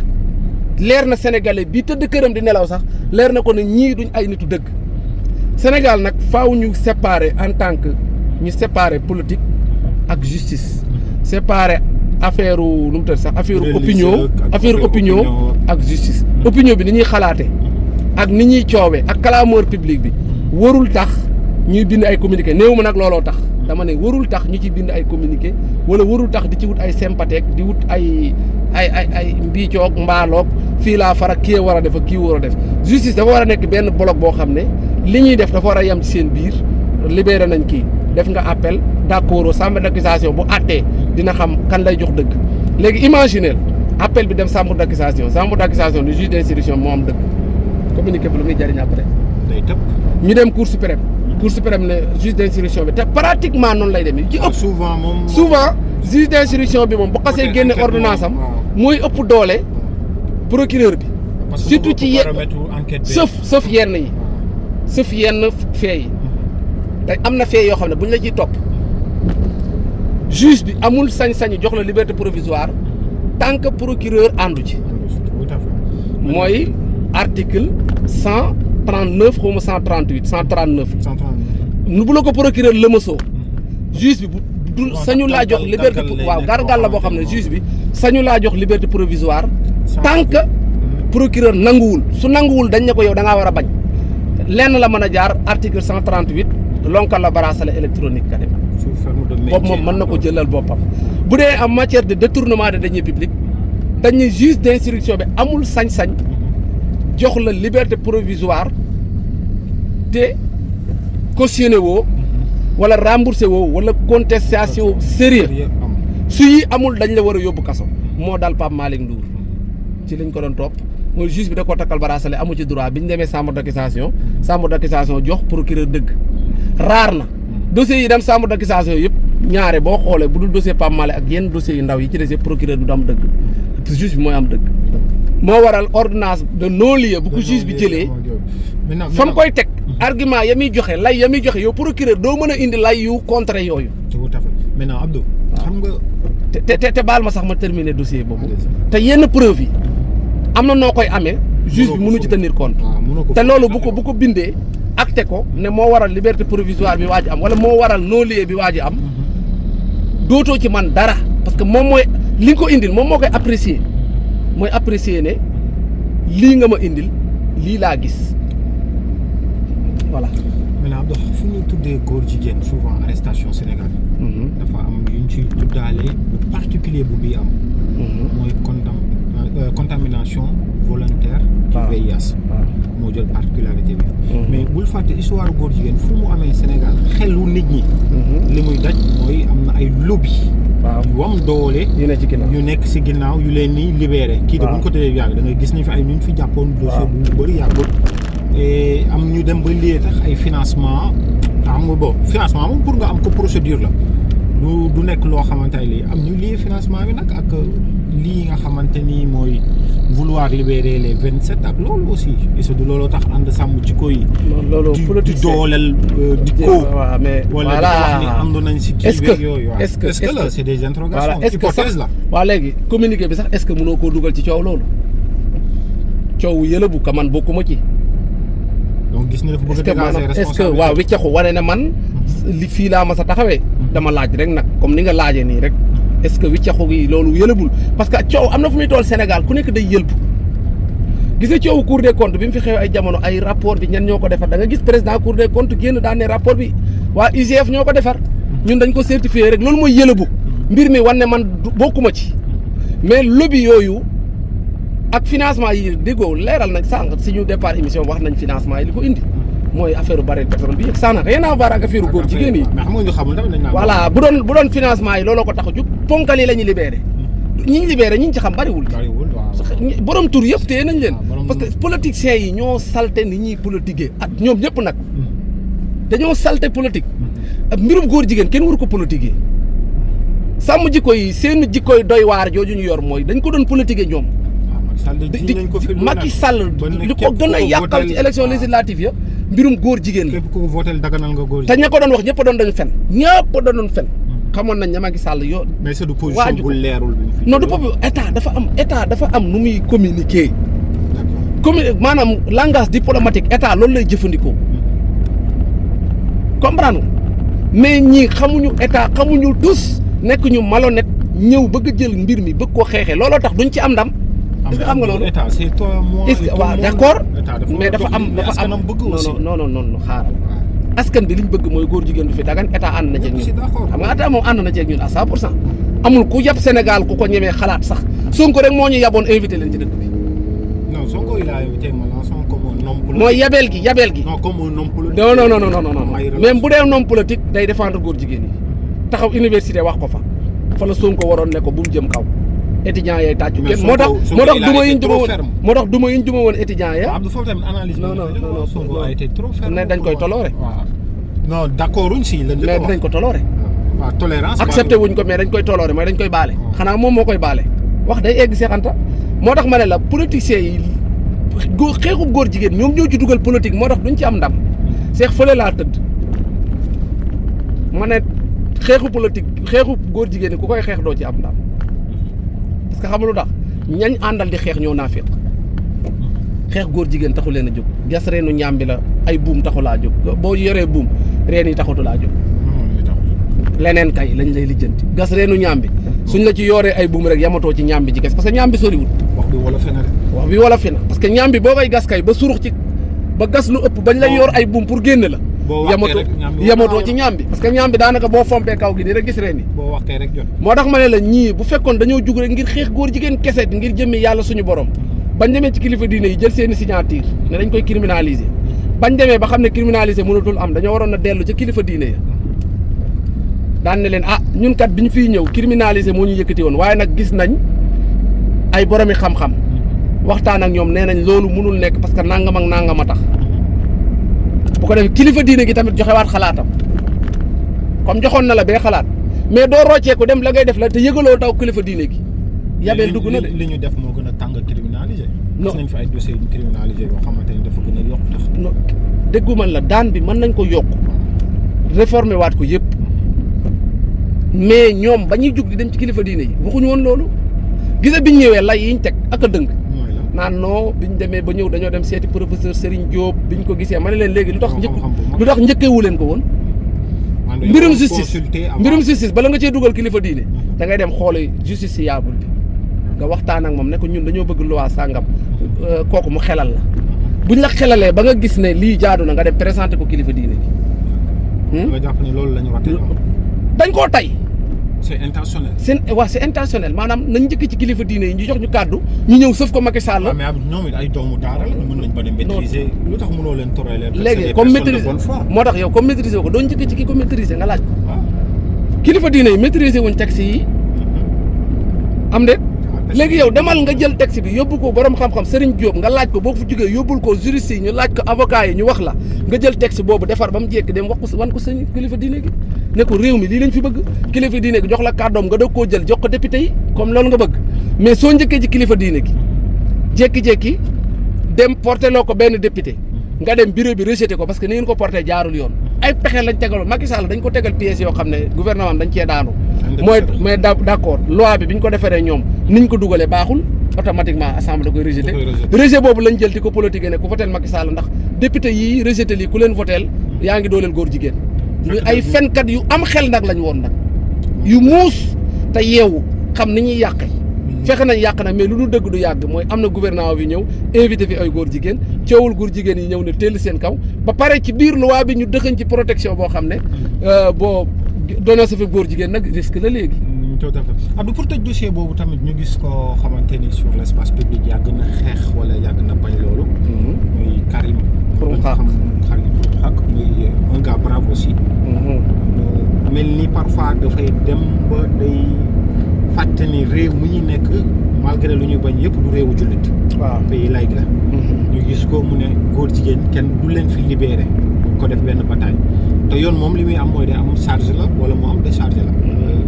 leer na sénégalais bi tëdd këram di nelaw sax leer na ko ne ñii duñ ay nitu dëgg Sénégal nag faaw ñu séparer en tant que ñu séparer politique ak justice séparer affaire nu mu tëdd sax affaire opinion ak justice opinion bi ni ñuy xalaate ak ni ñuy coowee ak clameur public bi warul tax ñuy bind ay communiqué néew ma nag looloo tax dama ne warul tax ñu ci bind ay communiqué wala warul tax di ci wut ay sympathèque di wut ay mbiicoog mbaaloog fii laa far ak kii war a def ak kii war a def justice dafa war a nekk benn bloc boo xam ne li ñuy def dafa war a yem ci seen biir libéré nañ kii def nga appel d'accord chambre d'accusation bu àttee dina xam kan lay jox dëgg léegi imaginez appel bi dem chambre d'accusation du juge d'instruction moo am dëgg communiqué bi lu muy jëriñ après day tëb. ñu dem cour suprême ne juge d'instruction bi te pratiquement noonu lay demee ci ëpp souvent juge d'instruction bi moom bu xasee génne ordonnance am mooy ëpp doole procureur bi surtout ci sauf yenn yi sauf yenn fee yi te am na fee yoo xam ne bu ñu la ciy topp juge bi amul sañ-sañu jox la liberté provisoire tant que procureur àndu ci mooy article 139 xaw ma 139 nu bu la ko procureur lëmasoo juge bi du sañu laa jox liberté waaw gargal la boo xam ne juge bi sañu laa jox liberté provisoire tant que procureur nanguwul su nanguwul dañ ne ko yow da ngaa war a bañ lenn la mën a jaar article 138 lonkal la bracelet électronique ka dem boobu moom mën na ko jëlal boppam bu dee en matière de détournement de deniers publics dañ ne juge d'instruction bi amul sañ-sañ jox la liberté provisoire te cautionné woo wala remboursé woo wala contestation sérieux su yi amul dañ la war a yóbbu kaso moo dal Pape Malick Ndour ci lañ ko doon topp mooy juge bi da koo takkal bracelet amu ci droit bi ñu demee chambre d'accusation jox procureur dëgg raar na dossiers yi dem chambre d'accusation yëpp ñaare boo xoolee bu dul dossier Pape Malick ak yenn dossiers yu ndaw yi ci des procureur du am dëgg juge bi mooy am dëgg moo waral ordonnance de non-lieu bu ko juge bi jëlee fa mu koy teg argument ya muy joxe lay ya muy joxe yow procureur doo mën a indi lay yu contre yooyu. tout à fait maintenant Abdou. xam nga. te baal ma sax ma terminer dossier boobu. te yenn preuve yi am na noo koy amee. juge bi mënu ci tenir compte. te loolu bu ko bindee. acté ko ne moo waral liberté provisoire bi waa ji am wala moo waral non-lieu bi waa ji am. dootoo ci man dara parce que moom mooy li nga ko indil moom moo koy apprécier mooy apprécier ne lii nga ma indil lii laa gis. voilà. maintenant Abdou fu ñu tuddee góor jigéen souvent arrestation Sénégal. dafa am yu ñu ciy tuddaale bu particulier bu bii am. mooy contamination volontaire. du VIH. moo jël particularité bi. mais bul fàtte histoire góor jigéen fu mu amee Sénégal xelu nit ñi. li muy daj mooy am na ay lobby. yu am doole. yu nekk ci ginnaaw yu leen ni libéré. kii de bu ñu ko tëjee yàgg da ngay gis ni fi ay ñu fi jàppoon. dossier bu bëri yàggul. et am ñu dem ba lii tax ay financement xam nga bon financement moom pour nga am ko procédure la du nekk loo xamante ne lii am ñu lii financement bi nag ak lii nga xamante ni mooy vouloir libérer les 27 ak loolu aussi est-ce que du looloo tax ànd sàmm jikko yi. loolu di dooleel di ko. waaw mais wala di wax ni ànd nañ si kii beeg yooyu. est-ce que là c'est des interrogations hypothèses la. waaw léegi communiqué bi sax est-ce que mënoo koo dugal ci coow loolu coow yëlëbu ka man bokkuma ci. donc gis nga dafa bëgg a dégager responsabilité est-ce que waaw wiccaxu wane ne man li fii laa ma sa taxawee dama laaj rek nag comme ni nga laajee nii rek est-ce que wiccaxu gi loolu yëlëbul parce que coow am na fu muy toll Sénégal ku nekk day yëlbu gis nga coowu Cour des comptes bi mu fi xew ay jamono ay rapport bi ñan ñoo ko defar da nga gis président Cour des comptes génn daan ne rapport bi waa IGF ñoo ko defar ñun dañ ko certifié rek loolu mooy yëlëbu mbir mi wan ne man bokkuma ci mais lobby yooyu ak financement yi déggoo leeral nag sànq si ñu départ émission wax nañ financement yi li ko indi mooy affaire baril pétrole bi yëpp ça n'a rien à voir ak affaire góor jigéen yi. mais xam nga ñu xamul tamit dañ naan voilà bu doon financement yi looloo ko tax a jug ponkal yi la ñu libéré. ñi ñu libéré ñi ñu ci xam bariwul. waaw borom tur yëpp téye nañ leen. parce que politiciens yi ñoo salté ni ñuy politiquer ak ñoom ñëpp nag. dañoo salté politique. mbirum góor jigéen kenn waru ko politiquer. sàmm jikko yi seen jikko yi doy waar jooju ñu yor mooy dañ ko doon politiquer ñoom. Macky Sall li ko gën a yàqal ci élection législative ya mbirum góor jigéen la. képp ku votel daganal nga góor te ña ko doon wax ñëpp doon dañu fen ñëpp doon fen xamoon nañ ne Macky Sall yoo. mais c'est du position bu leerul. non du pop état dafa am nu muy communiquer. maanaam langage diplomatique état loolu lay jëfandikoo. comprendre mais ñii xamuñu état xamuñu tous nekk ñu malhonnête ñëw bëgg jël mbir mi bëgg ko xeexee looloo tax duñ ci am ndam. est-ce que xam nga loolu état c'est toi moi est-ce que waaw d'accord mais dafa am non xaaral askan bi liñ bëgg mooy góor jigéen du fi dagan état ànd na ci ak ñun xam nga état moom ànd na ci ak ñun à 100% amul ku yab Sénégal ku ko ñemee xalaat sax Sonko rek moo ñu yaboon invité leen ci dëkk bi il a été Mélenchon comme un homme politique. mooy yabeel gi. non comme un homme politique. non même bu dee homme politique day défendre góor jigéen yi taxaw université wax ko fa la Sonko waroon ne ko bu mu jëm kaw. étudiants yay tàccu kenn moo tax duma yiñ duma woon étudiants ya. Abdou foofu tamit analyse. non Sonko a été trop ferme. ne dañ koy toloore. non d'accord wuñ si. mais dinañ ko toloore. waaw tolérance. accepté wuñ ko mais dañ koy toloore mais dañ koy baale. xanaa moom moo koy baale. wax day egg seexanta moo tax ma ne la politiciens yi xeexub góor jigéen ñoom ñoo ci dugal politique moo tax duñ ci am ndam seex fële laa tëdd ma ne xeexu politique xeexub góor jigéen ñi ku koy xeex doo ci am ndam parce que xam lu tax ñañ àndal di xeex ñoo naa féq xeex góor jigéen taxu leen a jóg gas reenu ñaambi la ay buum taxu laa jóg boo yoree buum reen yi taxutu laa jóg leneen kay lañ lay lijjanti gas reenu ñaambi suñ la ci yooree ay buum rek yamatoo ci ñaambi ji kes parce que ñaambi soriwul wax bi wala fena parce que ñaambi boo koy gas kay ba surux ci ba gas lu ëpp bañ lay yor ay buum pour génne la yamatoo ci ñaambi parce que ñaambi daanaka boo fompee kaw gi nii rek gis reen yi boo waxtee rek jot moo tax ma ne la ñii bu fekkoon dañoo jug rek ngir xeex góor jigéen kese ngir jëmmi yàlla suñu borom bañ demee ci kilifa diine yi jël seeni signature ne dañ koy criminaliser bañ demee ba xam ne criminaliser mënatul am dañoo waroon a dellu ca kilifa diine ya daan ne leen ñun kat bi ñu fiy ñëw criminaliser moo ñu yëkkati woon waaye nag gis nañ ay boromi xam-xam waxtaan ak ñoom nee nañ loolu mënul nekk parce que nangam ak nangam a tax bu ko defee kilifa diine gi tamit joxewaat xalaatam comme joxoon na la bee xalaat mais doo rocceeku dem la ngay def la te yëgaloo taw kilifa diine gi. yabeel dugg na de li ñu def moo gën a tàng criminaliser. non gis nañ fi ay dossiers yu criminaliser yoo xamante ni dafa gën a yokk tax. non déggu man la daan bi mën nañ ko yokk réformer waat ko yëpp. mais ñoom ba ñuy jug di dem ci kilifa diine yi waxuñu woon loolu gisa biñ ñëwee lay yiñ teg ak a dëng naan non biñ demee ba ñëw dañoo dem seeti professeur Serigne Diop biñ ko gisee ma ne leen léegi lu tax njëkkeewu leen ko woon mbirum justice bala nga cee dugal kilifa diine da ngay dem xoole justiciable bi nga waxtaan ak moom ne ko ñun dañoo bëgg loi sàngam kooku mu xelal la buñ la xelalee ba nga gis ne lii jaadu na nga dem présenté ko kilifa diine bi nga jàpp ne loolu la ñu raté dañ koo tay c'est intentionnel. c'est intentionnel maanaam nañ njëkk ci kilifa diine yi ñu jox ñu kàddu ñu ñëw sëf ko Macky Sall. mais ñoom it ay doomu daara la mën nañ ba dem maîtriser. lu tax mënoo leen toree leen. léegi comme maîtriser moo tax yow comme maîtriser ko doo njëkk ci ki ko maîtriser nga laaj ko. kilifa diine yi maîtriser wuñ texte yi. am de léegi yow demal nga jël texte bi yóbbu ko borom xam-xam Serigne Diop nga laaj ko boo fu jógee yóbbul ko juriste yi ñu laaj ko avocat yi ñu wax la nga jël texte boobu defar ba mu jekk dem wax ko wan ko sëñ kilifa diine gi ne ko réew mi lii lañ fi bëgg kilifa diine gi jox la kàddoom nga doog koo jël jox ko député yi comme loolu nga bëgg mais soo njëkkee ci kilifa diine gi jékki-jékki dem porté loo ko benn député nga dem bureau bi rejeté ko parce que ni ngeen ko porté jaarul yoon ay pexe lañ tegaloon Macky Sall dañ ko tegal pièces yoo xam ne gouvernement dañ cee daanu mais d'accord loi bi ñu ko defaree ñoom niñ ko dugalee baaxul automatiquement assemblée da koy rejeté rejet boobu lañ jël di ko politique ne ku voteel Macky Sall ndax député yii rejeté lii ku leen voteel yaa ngi dooleel góor jigéen ñu ay fenkat yu am xel nag lañ woon nag yu muus te yeewu xam ni ñuy yàqe fexe nañ yàq nag mais lu dul dëgg du yàgg mooy am na gouvernement bi ñëw invité fi ay góor jigéen coowul góor jigéen yi ñëw ne teel seen kaw ba pare ci biir loi bi ñu dëxañ ci protection boo xam ne boo doona sa fi góor jigéen nag risque la léegi. tout à fait Abdou pour tëj dossier boobu tamit ñu gis ko xamante ni sur l' espace public yàgg na xeex wala yàgg na bañ loolu. muy Karim. Xurum Xaq Karim Xurum Xaq muy un gars brave aussi. mel ni parfois dafay dem ba day fàtte ni réew mu ñu nekk malgré lu ñuy bañ yëpp du réewu jullit. waaw pays laïque la. ñu gis ko mu ne góor jigéen kenn du leen fi libéré ko def benn bataille te yoon moom li muy am mooy day am charge la wala mu am décharge la.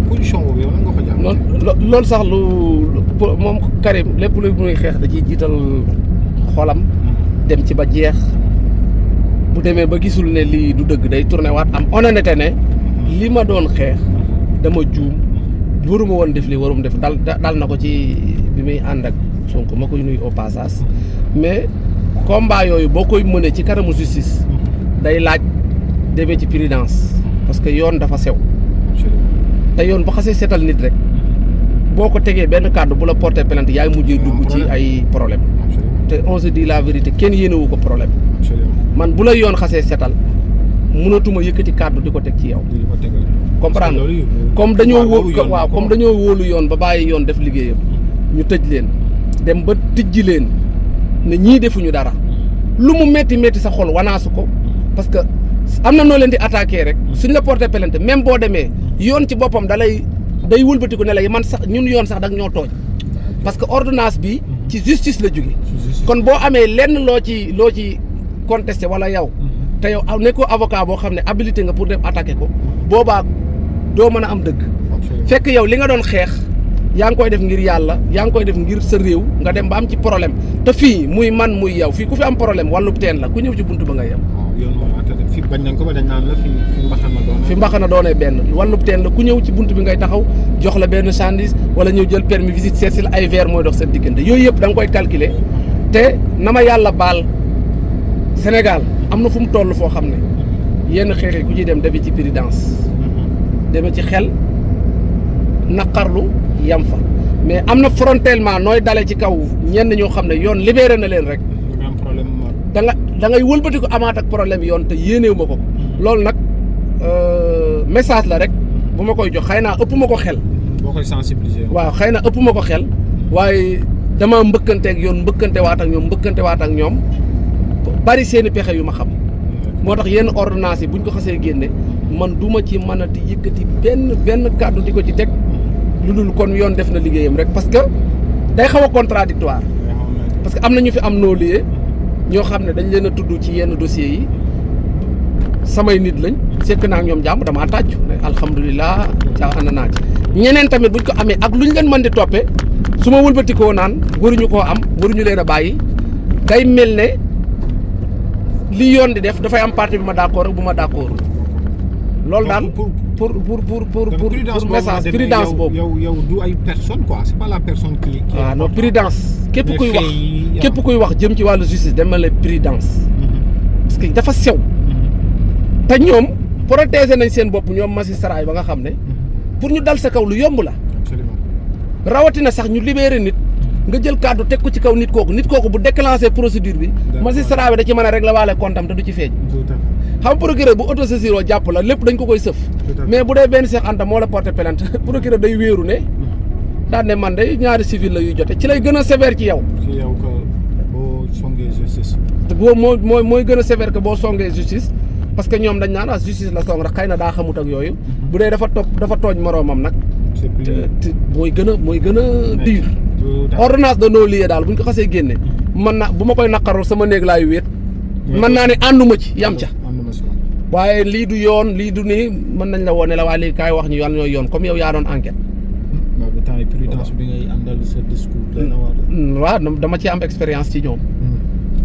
position boobu yow nan nga ko jàpp. loolu sax lu moom Karim lépp lu muy xeex da ciy jiital xolam dem ci ba jeex bu demee ba gisul ne lii du dëgg day tourné waat am honnêteté ne li ma doon xeex dama juum waruma woon def lii warum def dal na ko ci bi muy ànd ak Sonko ma koy nuyu au passage mais combat yooyu boo koy mënee ci kanamu justice day laaj demee ci prudence parce que yoon dafa sew. te yoon ba xasee seetal nit rek boo ko tegee benn kàddu bu la porté plainte yaay mujjee dugg ci ay problème te on se dit la vérité kenn yéenewu ko problème man bu la yoon xasee seetal mënatuma yëkkati kàddu di ko teg ci yow comprendre comme dañoo comme dañoo wóolu yoon ba bàyyi yoon def liggéeyam ñu tëj leen dem ba tijji leen ne ñii defuñu dara lu mu métti métti sa xol wanaasu ko parce que am na noo leen di attaqué rek suñ la porté plainte même boo demee yoon ci boppam day wëlbatiku ne la man sax ñun yoon sax dag ñoo tooñ parce que ordonnance bi ci justice la jóge kon boo amee lenn loo ci contesté wala yow te yow nekkoo avocat boo xam ne habilité nga pour dem attaqué ko boobaa doo mën a am dëgg fekk yow li nga doon xeex yaa ngi koy def ngir yàlla yaa ngi koy def ngir sa réew nga dem ba am ci problème te fii muy man muy yow fii ku fi am problème wàllub teen la ku ñëw ci buntu ba nga yem fi bañ nañ ko ba dañ naan la fi mbaxana doonee benn wàllub teen la ku ñëw ci buntu bi ngay taxaw jox la benn chandise wala ñëw jël permis visite seet si la ay verre mooy dox seen diggante yooyu yëpp da nga koy calculer te na ma yàlla baal Sénégal am na fu mu toll foo xam ne yenn xeex yi ku ciy dem demee ci prudence demee ci xel naqarlu yam fa mais am na frontalement nooy dalee ci kaw ñenn ñoo xam ne yoon libéré na leen rek da ngay wëlbati ko amaat ak problème yoon te yéeneewu ma ko loolu nag message la rek bu ma koy jox xëy naa ëpp ma ko xel boo koy sensibiliser waaw xëy na ëpp ma ko xel waaye dama mbëkkanteeg yoon mbëkkante waat ak ñoom bari seeni pexe yu ma xam moo tax yenn ordonnance yi buñ ko xasee génne man du ma ci mën a di yëkkati benn kàddu di ko ci teg lu dul kon yoon def na liggéeyam rek parce que day xaw a contradictoire parce que am na ñu fi am non-lieu ñoo xam ne dañ leen a tudd ci yenn dossiers yi samay nit lañ sekk naa ak ñoom jàmm damaa tàccu ne alhamdulilah caaxaan naa ci ñeneen tamit buñ ko amee ak luñ leen mën di toppee su ma wëlbatikoo naan waruñu koo am waruñu leen a bàyyi day mel ne li yoon di def dafay am partie bi ma d'accord ak bu ma d'accord loolu daal pour message prudence boobu yow du ay personne quoi c'est pas la personne qui waaw non prudence képp kuy wax jëm ci wàllu justice dama la prudence parce que dafa sew te ñoom protéger nañ seen bopp ñoom magistrat yi ba nga xam ne pour ñu dal sa kaw lu yomb la rawatina sax ñu libéré nit nga jël kàddu teg ko ci kaw nit kooku bu déclenché procédure bi magistrat bi da ci mën a régler waale comptam te du ci feeñ xam procureur bu autosaisir oo jàpp la lépp dañ ko koy sëf mais bu dee benn Cheikh Anta moo la porté plainte procureur day wéeru ne daan ne man de ñaari civil la yuy jote ci lay gën a sévère ci yow boo songee justice mooy gën a sévère que boo songee justice parce que ñoom dañ naan justice la song rek xëy na daa xamut ak yooyu bu dee dafa tooñ moroomam nag mooy gën a dur ordonnance de non-lieu daal bu ñu ko xasee génne man na bu ma koy naqarul sama néeg laay wéet mën naa ne ànduma ci yam ca waaye lii du yoon lii du nii mën nañ la woone la waaye léegi kaay wax ñu yàlla ñooy yoon comme yow yaa doon enquête prudence bi ngay àndal sa discours waaw dama ci am expérience ci ñoom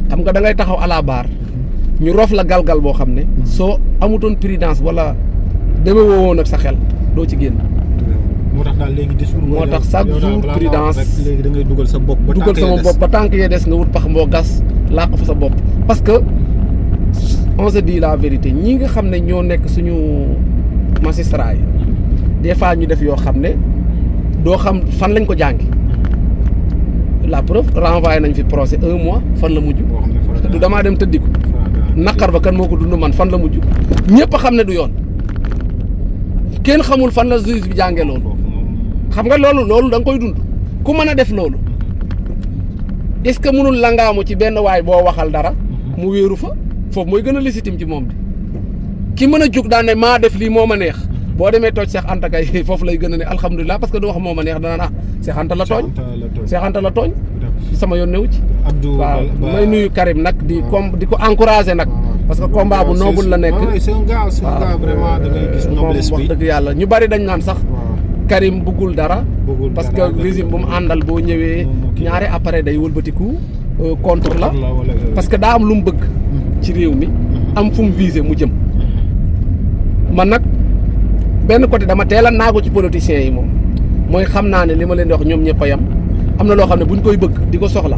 xam nga da ngay taxaw à la barre ñu rof la galgal boo xam ne soo amutoon prudence wala deme woowoon ak sa xel doo ci génn moo tax daal léegi discours moo tax chaque jour prudence léegi da ngay dugal sa bopp sama bopp ba tànk yee des nga wut pax moo gas làq fa sa bopp parce que on se dit la vérité ñi nga xam ne ñoo nekk suñu magistrat yi des fois ñu def yoo xam ne doo xam fan lañ ko jàngi la preuve renvoyé nañ fi procès 1 mois fan la mujj du damaa dem tëddi ko naqar ba kan moo ko dund man fan la mujj ñëpp a xam ne du yoon kenn xamul fan la juge bi jàngee loolu xam nga loolu da nga koy dund ku mën a def loolu est-ce que mënul langaamu ci benn waay boo waxal dara mu wéeru fa foofu mooy gën a légitime ci moom bi ki mën a jug daan ne maa def lii moo ma neex boo demee tooj Cheikh Anta kay foofu lay gën a ne alhamdulilah parce que du wax moo ma neex danaan Cheikh Anta la tooñ Cheikh Anta la tooñ sama yoon newu ci waaw may nuyu Karim nag di ko encourager nag parce que combat bu noble la nekk c'est un gars vraiment da ngay gis noblesse bi wax dëgg yàlla ñu bari dañ naan sax Karim bëggul dara parce que régime bu mu àndal boo ñëwee ñaari appareil day wëlbatiku contre la parce que daa am lu mu bëgg ci réew mi am fu mu visé mu jëm man nag benn côté dama teel a naagu ci politiciens yi moom mooy xam naa ne li ma leen di wax ñoom ñëpp a yem am na loo xam ne buñ koy bëgg di ko soxla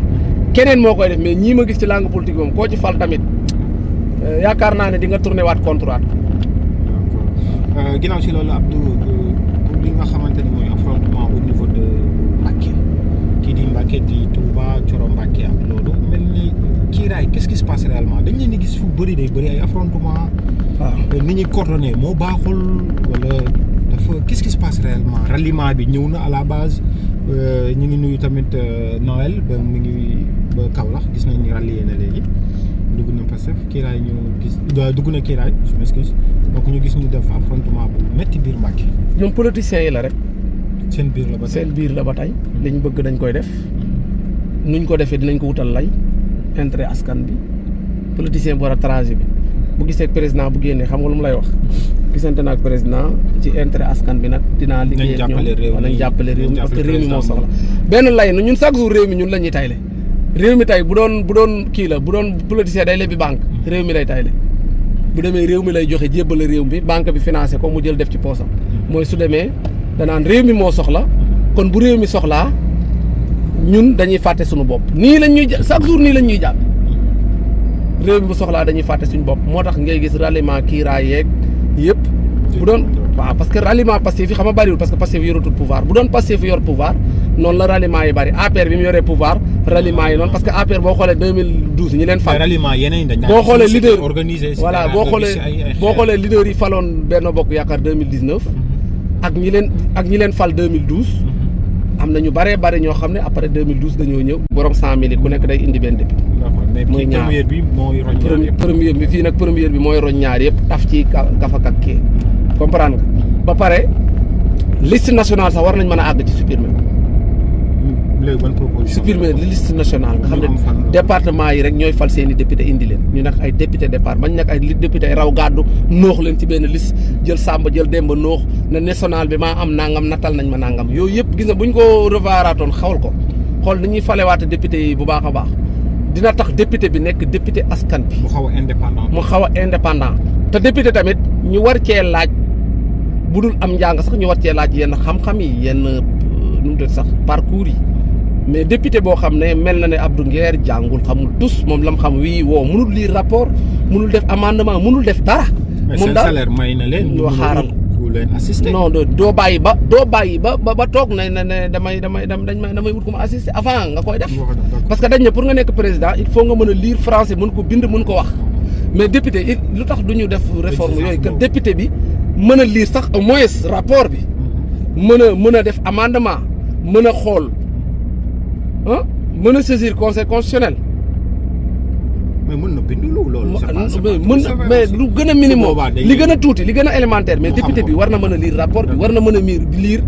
keneen moo koy def mais ñii ma gis ci langue politique moom koo ci fal tamit yaakaar naa ne di nga tourné waat contre waat. d'accord ginnaaw si loolu Abdou li nga xamante ni mooy affrontement au niveau de Mbacké kii di Mbacké di Touba Thioro Mbacké ak loolu mel ni kiiraay qu'est-ce qui se passe réellement dañ leen di gis fu bëri day bëri ay affrontement waaw ni ñuy coordonné moo baaxul wala dafa qu'est-ce qui se passe réellement ralliement bi ñëw na à la base ñu ngi nuyu tamit Noël ba mu ngi ba Kaolack gis nañ ni rallié na léegi dugg na Pastef Kiraay ñu gis dugg na Kiraay je m'excuse donc ñu gis ñu def affrontement bu métti biir Mbacké. ñoom politiciens yi la rek. seen biir la ba tey seen biir la ba tey liñ bëgg dañ koy def nuñ ko defee dinañ ko wutal lay intérêt askan bi politicien bu war a trajet bi bu gisee président bu génnee xam nga lu mu lay wax gisante naag président ci intérêt askan bi nag dinaa liggéey ak ñoom nañ jàppale réew mi parce que réew mi moo soxla benn lay na ñun chaque jour réew mi ñun la ñuy tayle réew mi tey bu doon kii la bu doon politicien day lebbi banque réew mi lay tayle bu demee réew mi lay joxe jébbale réew mi banque bi financé ko mu jël def ci poosam mooy su demee danaan réew mi moo soxla kon bu réew mi soxlaa ñun dañuy fàtte suñu bopp nii lañ ñuy chaque jour nii lañ ñuy jàpp réew mi bu soxlaa dañuy fàtte suñu bopp moo tax ngay gis ralliement Kiraay yeeg yëpp bu doon waaw parce que ralliement Pastef yi xam nga bëriwul parce que Pastef yoratul pouvoir bu doon Pastef yor pouvoir noonu la ralliement yi bëri APR bi mu yoree pouvoir ralliement yi noonu parce que APR boo xoolee 2012 ñi leen fal ralliement yeneen dañ boo xoolee leader organisé voilà boo xoolee leader yi faloon Benno Bokk Yaakaar 2019 ak ñi leen fal 2012 am na ñu bëree bëri ñoo xam ne après 2012 dañoo ñëw borom 100 000 ku nekk day indi benn député. muy ñaar première bi mooy roñ ñaar yëpp première bi fii nag première bi mooy roñ ñaar yëpp taf ci gafak ak kii comprendre nga ba pare liste nationale sax war nañ mën a àgg ci supprimer ko. léegi ban proposition supprimer liste nationale nga xam ne département yi rek ñooy fal seen i député indi leen ñu nag ay député départ bañ nag ay député ay raw gàddu noox leen ci benn liste jël Samba jël Demba noox na national bi maa am nangam nattal nañ ma nangam yooyu yëpp gis nga buñ ko revoiraatoon xawal ko xool ni ñuy falewaate député yi bu baax a baax dina tax député bi nekk député askan bi. mu xaw a indépendant. mu xaw a indépendant te député tamit ñu war cee laaj bu dul am njàng sax ñu war cee laaj yenn xam-xam yi yenn nu mu tudd sax parcours yi. mais député boo xam ne mel na ne Abdou Nguer jàngul xamul tus moom lam xam wii woo mënul lire rapport mënul def amendement mënul def dara. moom daal salaire may na leen. ñu xaaral ku leen assister. non doo bàyyi ba toog ne damay wut ko ma assister avant nga koy def. parce que dañ ne pour nga nekk président il faut nga mën a lire français mën ko bind mën ko wax. mais député lu tax du ñu def réforme yooyu que député bi mën a lire sax au moins rapport bi. mën a def amendement mën a xool. mën a saisir conseil constitutionnel. mais mën na bind loolu. mais lu gën a minimum li gën a tuuti li gën a élémentaire mais député bi war na mën a lire rapport bi war na mën a lire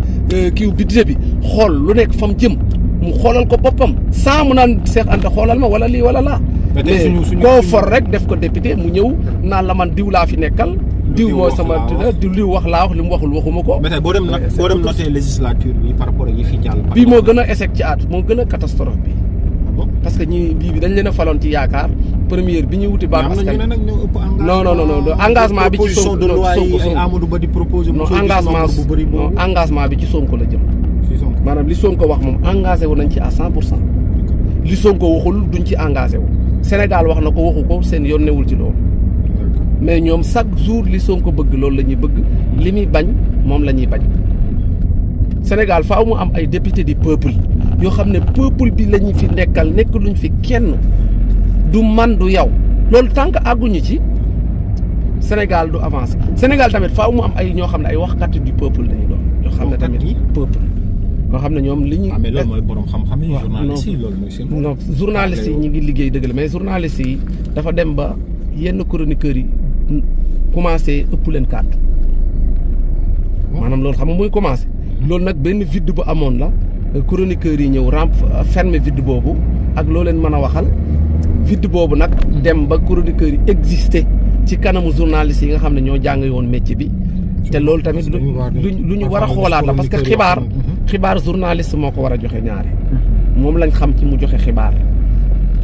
kii budget bi xool lu nekk fa mu jëm mu xoolal ko boppam sans mu naan Cheikh Anta xoolal ma wala lii wala laa. mais koo for rek def ko député mu ñëw naan la man diw laa fi nekkal. diw mooy sama diw li wax laa wax li mu waxul waxuma ko. mais tey boo dem noté législature bi par rapport ak yi fi jàll. bii moo gën a échec ci at moo gën a catastrophe bi. parce que bii dañ leen a faloon ci yaakaar première bi ñuy wuti baax askan non engagement bi ci Sonko engagement bi ci Sonko la jëm. maanaam li Sonko wax moom engagé wu nañ ci à 100%. li Sonko waxul duñ ci engagé wu. Sénégal wax na ko waxu ko seen yoon newul ci loolu. mais ñoom chaque jour li Sonko bëgg loolu la ñuy bëgg li muy bañ moom la ñuy bañ Sénégal faaw mu am ay député du peuple yoo xam ne peuple bi la ñu fi nekkal nekk luñ fi kenn du man du yow loolu tant que àgguñu ci Sénégal du avancé Sénégal tamit faaw mu am ay ñoo xam ne ay waxkat du peuple lañu doon yoo xam ne tamit peuple yoo xam ne ñoom li ñuy. mais loolu mooy borom xam-xam yi journaliste yi loolu mooy seen. non journaliste yi ñu ngi liggéey dëgg la mais journaliste yi dafa dem ba yenn chroniqueurs yi commencé ëpp leen kàddu maanaam loolu xam nga muy commencé loolu nag benn vide bu amoon la chroniqueurs yi ñëw fermer vide boobu ak loo leen mën a waxal vide boobu nag dem ba chroniqueurs yi existé ci kanamu journalistes yi nga xam ne ñoo jàng woon métier bi te loolu tamit lu ñu war a xoolaat la parce que xibaar journaliste moo ko war a joxe ñaare moom lañ xam ci mu joxe xibaar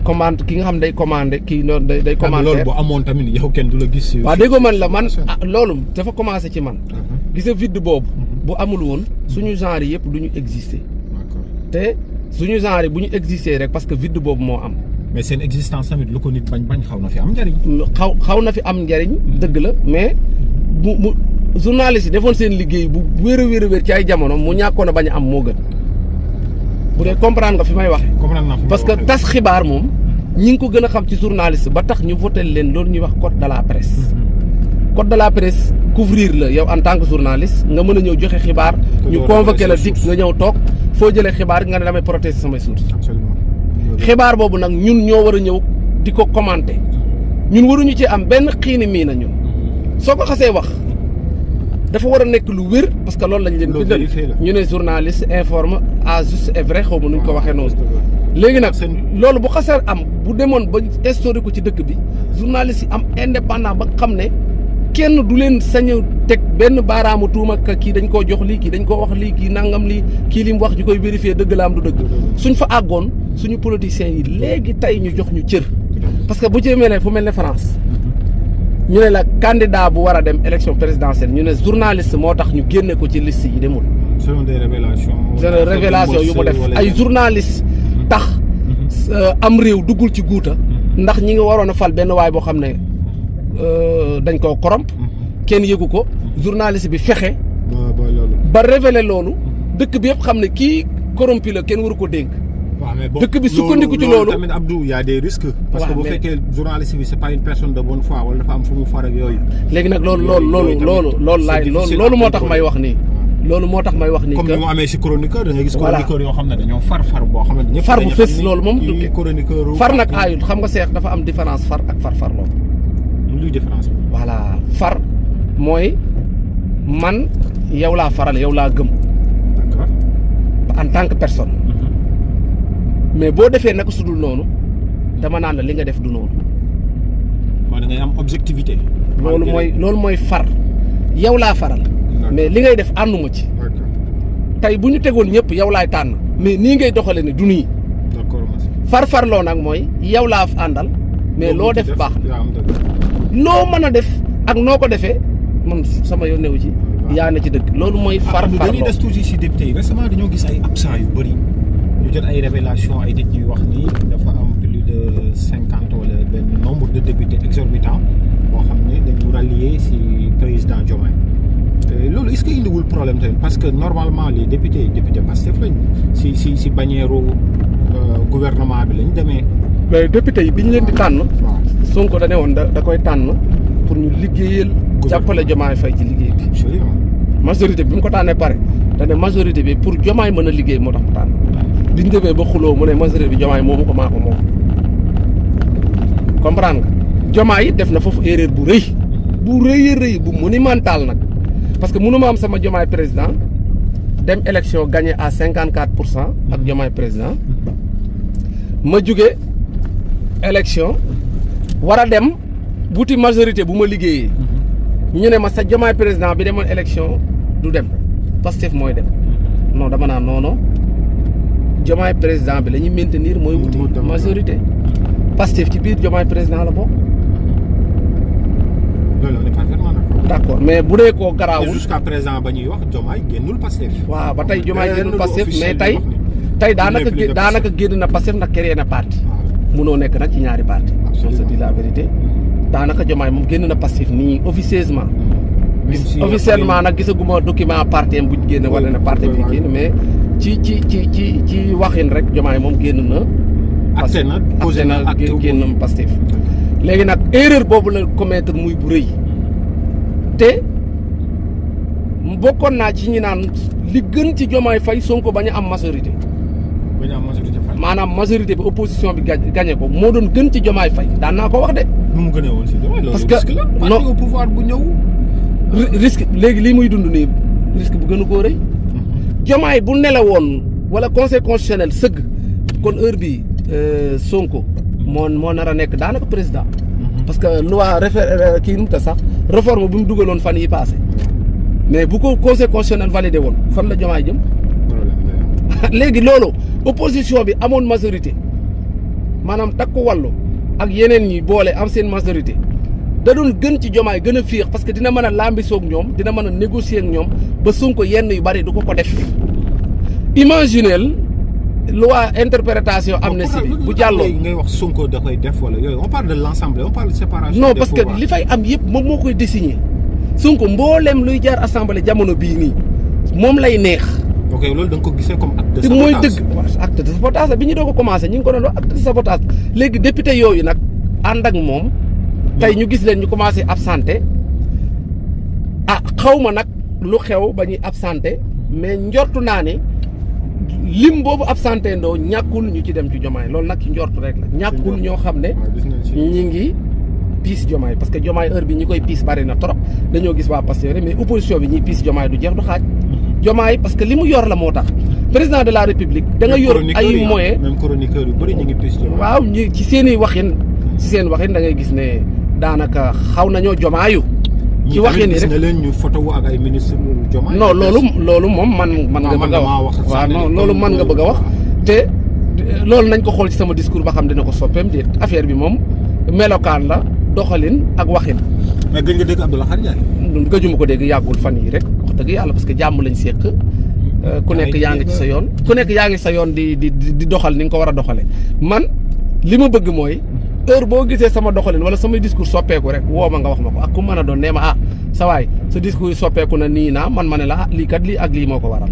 commande ki nga xam day commandé kii noonu day commandé loolu bu amoon tamit yow kenn du la gis. waaw déggoo man la man loolu dafa commencé ci man. gis nga vide boobu bu amul woon suñu genre yëpp du ñu exister. te suñu genre yi bu ñu exister rek parce que vide boobu moo am. mais seen existence tamit lu ko nit bañ xaw na fi am njariñ. xaw na fi am njariñ dëgg la mais bu journaliste yi defoon seen liggéey bu wér a wér ci ay jamono mu ñàkkoon a bañ a am moo gën. bu dee comprendre nga fi may waxe parce que tas xibaar moom ñi ngi ko gën a xam ci journaliste ba tax ñu voté leen loolu ñuy wax code de la presse. code de la presse couvrir la yow en tant que journaliste nga mën a ñëw joxe xibaar. ñu convoqué la dik nga ñëw toog foo jëlee xibaar nga ne damay protéger samay sources. xibaar boobu nag ñun ñoo war a ñëw di ko commenter ñun waruñu ci am benn xiini mii na ñun soo ko xasee wax dafa war a nekk lu wér parce que loolu lañ leen bindal ñu ne journaliste informe à juste et vrai xaw ma nuñ ko waxee noonu léegi nag loolu bu xasee am bu demoon ba historique ko ci dëkk bi journaliste yi am indépendant ba xam ne kenn du leen sañ a teg benn baaraamu tuuma kii dañ koo jox lii kii dañ koo wax lii kii nangam lii kii li mu wax ñu koy vérifier dëgg la am du dëgg suñ fa àggoon suñu politiciens yi léegi tey ñu jox ñu cër parce que bu ci mel ne fu mel ne France ñu ne la candidat bu war a dem élection présidentielle ñu ne journaliste moo tax ñu génne ko ci liste yi demul. selon des révélations. yu mu def ay journaliste tax am réew duggul ci guuta ndax ñi nga waroon a fal benn waay boo xam ne dañ koo corrompre kenn yëgu ko journaliste bi fexe ba révéler loolu dëkk bi yëpp xam ne kii corrompu la kenn waru ko dénk. waaw mais bon dëkk bi sukkandiku ci loolu tamit Abdou y a des risques. parce que bu fekkee journaliste bi c'est pas une personne de bonne foi wala dafa am fu mu far ak yooyu. léegi nag loolu moo tax may wax nii. loolu moo tax may wax nii. comme ni mu amee si chroniqueur da nga gis. chroniqueur yoo xam ne dañoo far boo xam ne. far bu fës loolu moom. chroniqueur far nag aayul xam nga seex dafa am différence far ak far loolu. luy différence bi. voilà far mooy man yow laa faral yow laa gëm. d'accord en tant que personne. mais boo defee naka sudul noonu dama naan la li nga def du noonu. maa da ngay am objectivité. loolu mooy far yow laa faral. mais li ngay def ànduma ci. tey bu ñu tegoon ñëpp yow laay tànn. mais nii ngay doxale ne du nii. d'accord farloo nag mooy yow laa àndal. mais loo def baax loo mën a def ak noo ko defee man sama yoon newu ci. yaa na ci dëgg loolu mooy. farloo dañuy des toujours si député yi récemment dañoo gis ay absents yu bëri. ñu jot ay révélation ay nit ñuy wax ni dafa am plus de 50 wala benn nombre de députés exorbitant boo xam ne dañu rallier si président Diomaye loolu est-ce que indiwul problème tamit parce que normalement les députés Pastef lañ si bannière gouvernement bi lañ demee. mais député yi bi ñu leen di tànn. Sonko da ne woon da koy tànn pour ñu liggéeyal. jàppale Diomaye Faye ci liggéey bi. majorité bi mu ko tànnee pare da ne majorité bi pour Diomaye mën a liggéey moo tax mu tànn. biñ demee ba xuloo mu ne majorité bi Diomaye moomu ko maa ko moom comprendre nga Diomaye def na foofu erreur bu rëy bu monumental nag parce que mënuma am sama Diomaye président dem élection gagné à 54% ak Diomaye président ma jóge élection war a dem wuti majorité bu ma liggéeyee ñu ne ma sa Diomaye président bi demoon élection du dem Pastef mooy dem non dama naan non Diomaye président bi la ñuy maintenir mooy wuti majorité Pastef ci biir Diomaye président la bokk. loolu on est parfaitement d'accord mais bu dee koo garaawul. jusqu'à présent ba ñuy wax Diomaye génnul Pastef. waaw ba tey Diomaye génnul Pastef mais tey daanaka génn na Pastef ndax créé na parti. munoo nekk nag ci ñaari parti. on se dit la vérité daanaka Diomaye moom génn na Pastef nii officieusement. officiellement nag gisaguma document parti am bu génn wala na parti bi génn mais. ci waxin rek Diomaye moom génn na. acte na génn Pastef léegi nag erreur boobu la commettre muy bu rëy te bokkoon naa ci ñi naan li gën ci Diomaye Faye Sonko bañ a am majorité. maanaam majorité bi opposition bi gagné ko moo doon gën ci Diomaye Faye daan naa ko wax de. nu mu gënee woon si Diomaye parce que non au pouvoir bu ñëw. risque léegi lii muy dund nii risque bu gën a koo rëy. Diomaye bu nelawoon wala conseil constitutionnel sëgg kon heure bi Sonko moo nar a nekk daanaka président parce que loi kii nu mu ta sax réforme bu mu dugaloon fan yi passé mais bu ko conseil constitutionnel validé woon fan la Diomaye jëm léegi loolu opposition bi amoon majorité maanaam takku wàllu ak yeneen ñi boole am seen majorité da doon gën ci Diomaye gën a fiix parce que dina mën a lambisoog ñoom dina mën a négocier ak ñoom ba Sonko yenn yu bari du ko def imagineel loi interprétation amnistie bi bu jàlloo ngay wax Sonko da koy def wala yooyu on parle de l'ensemble on parle de séparation non parce que li fay am yëpp moom moo koy désigner Sonko mbooleem luy jaar assemblée jamono bii nii moom lay neex. ok loolu da nga ko gisee comme acte de sabotage mooy dëgg acte de sabotage bi ñu doog a commencé ñu ngi ko doon wax acte de sabotage léegi député yooyu nag ànd ak moom tey ñu gis leen ñu commencé absenté xaw ma nag lu xew ba ñuy absenté mais njortu naa ne lim boobu absenté ndoo ñàkkul ñu ci dem ci Diomaye loolu nag ci njortu rek la ñàkkul ñoo xam ne ñi ngi piis Diomaye parce que Diomaye heure bi ñi koy piis bari na trop dañoo gis waa Pastef mais opposition bi ñiy piis Diomaye du jeex du xaaj Diomaye parce que li mu yor la moo tax président de la république da nga yor ay moyens même chroniqueur yu bëri ñu ngi piis Diomaye waaw ñi ci seen i waxin da ngay gis ne daanaka xaw nañoo Diomaye ci waxin yi rek gis na leen ñu photo ak ay ministre Diomaye non loolu moom man nga bëgg a wax waaw non loolu man nga bëgg a wax te loolu nañ ko xool ci sama discours ba xam dina ko soppeem déet affaire bi moom melokaan la doxalin ak waxin. mais gëj nga dégg Abdoulaye Khat Ndiaye. gëjuma ko dégg yàggul fan yi rek wax dëgg yàlla parce que jàmm lañ seq. ku nekk yaa ngi ci sa yoon. ku nekk yaa ngi sa yoon di doxal ni nga ko war a doxale man li ma bëgg mooy heure boo gisee sama doxalin wala samay discours soppeeku rek woo ma nga wax ma ko ak ku mën a doon nee ma sa waay sa discours yi soppeeku na nii naa man ma ne la lii kat lii ak lii moo ko waral.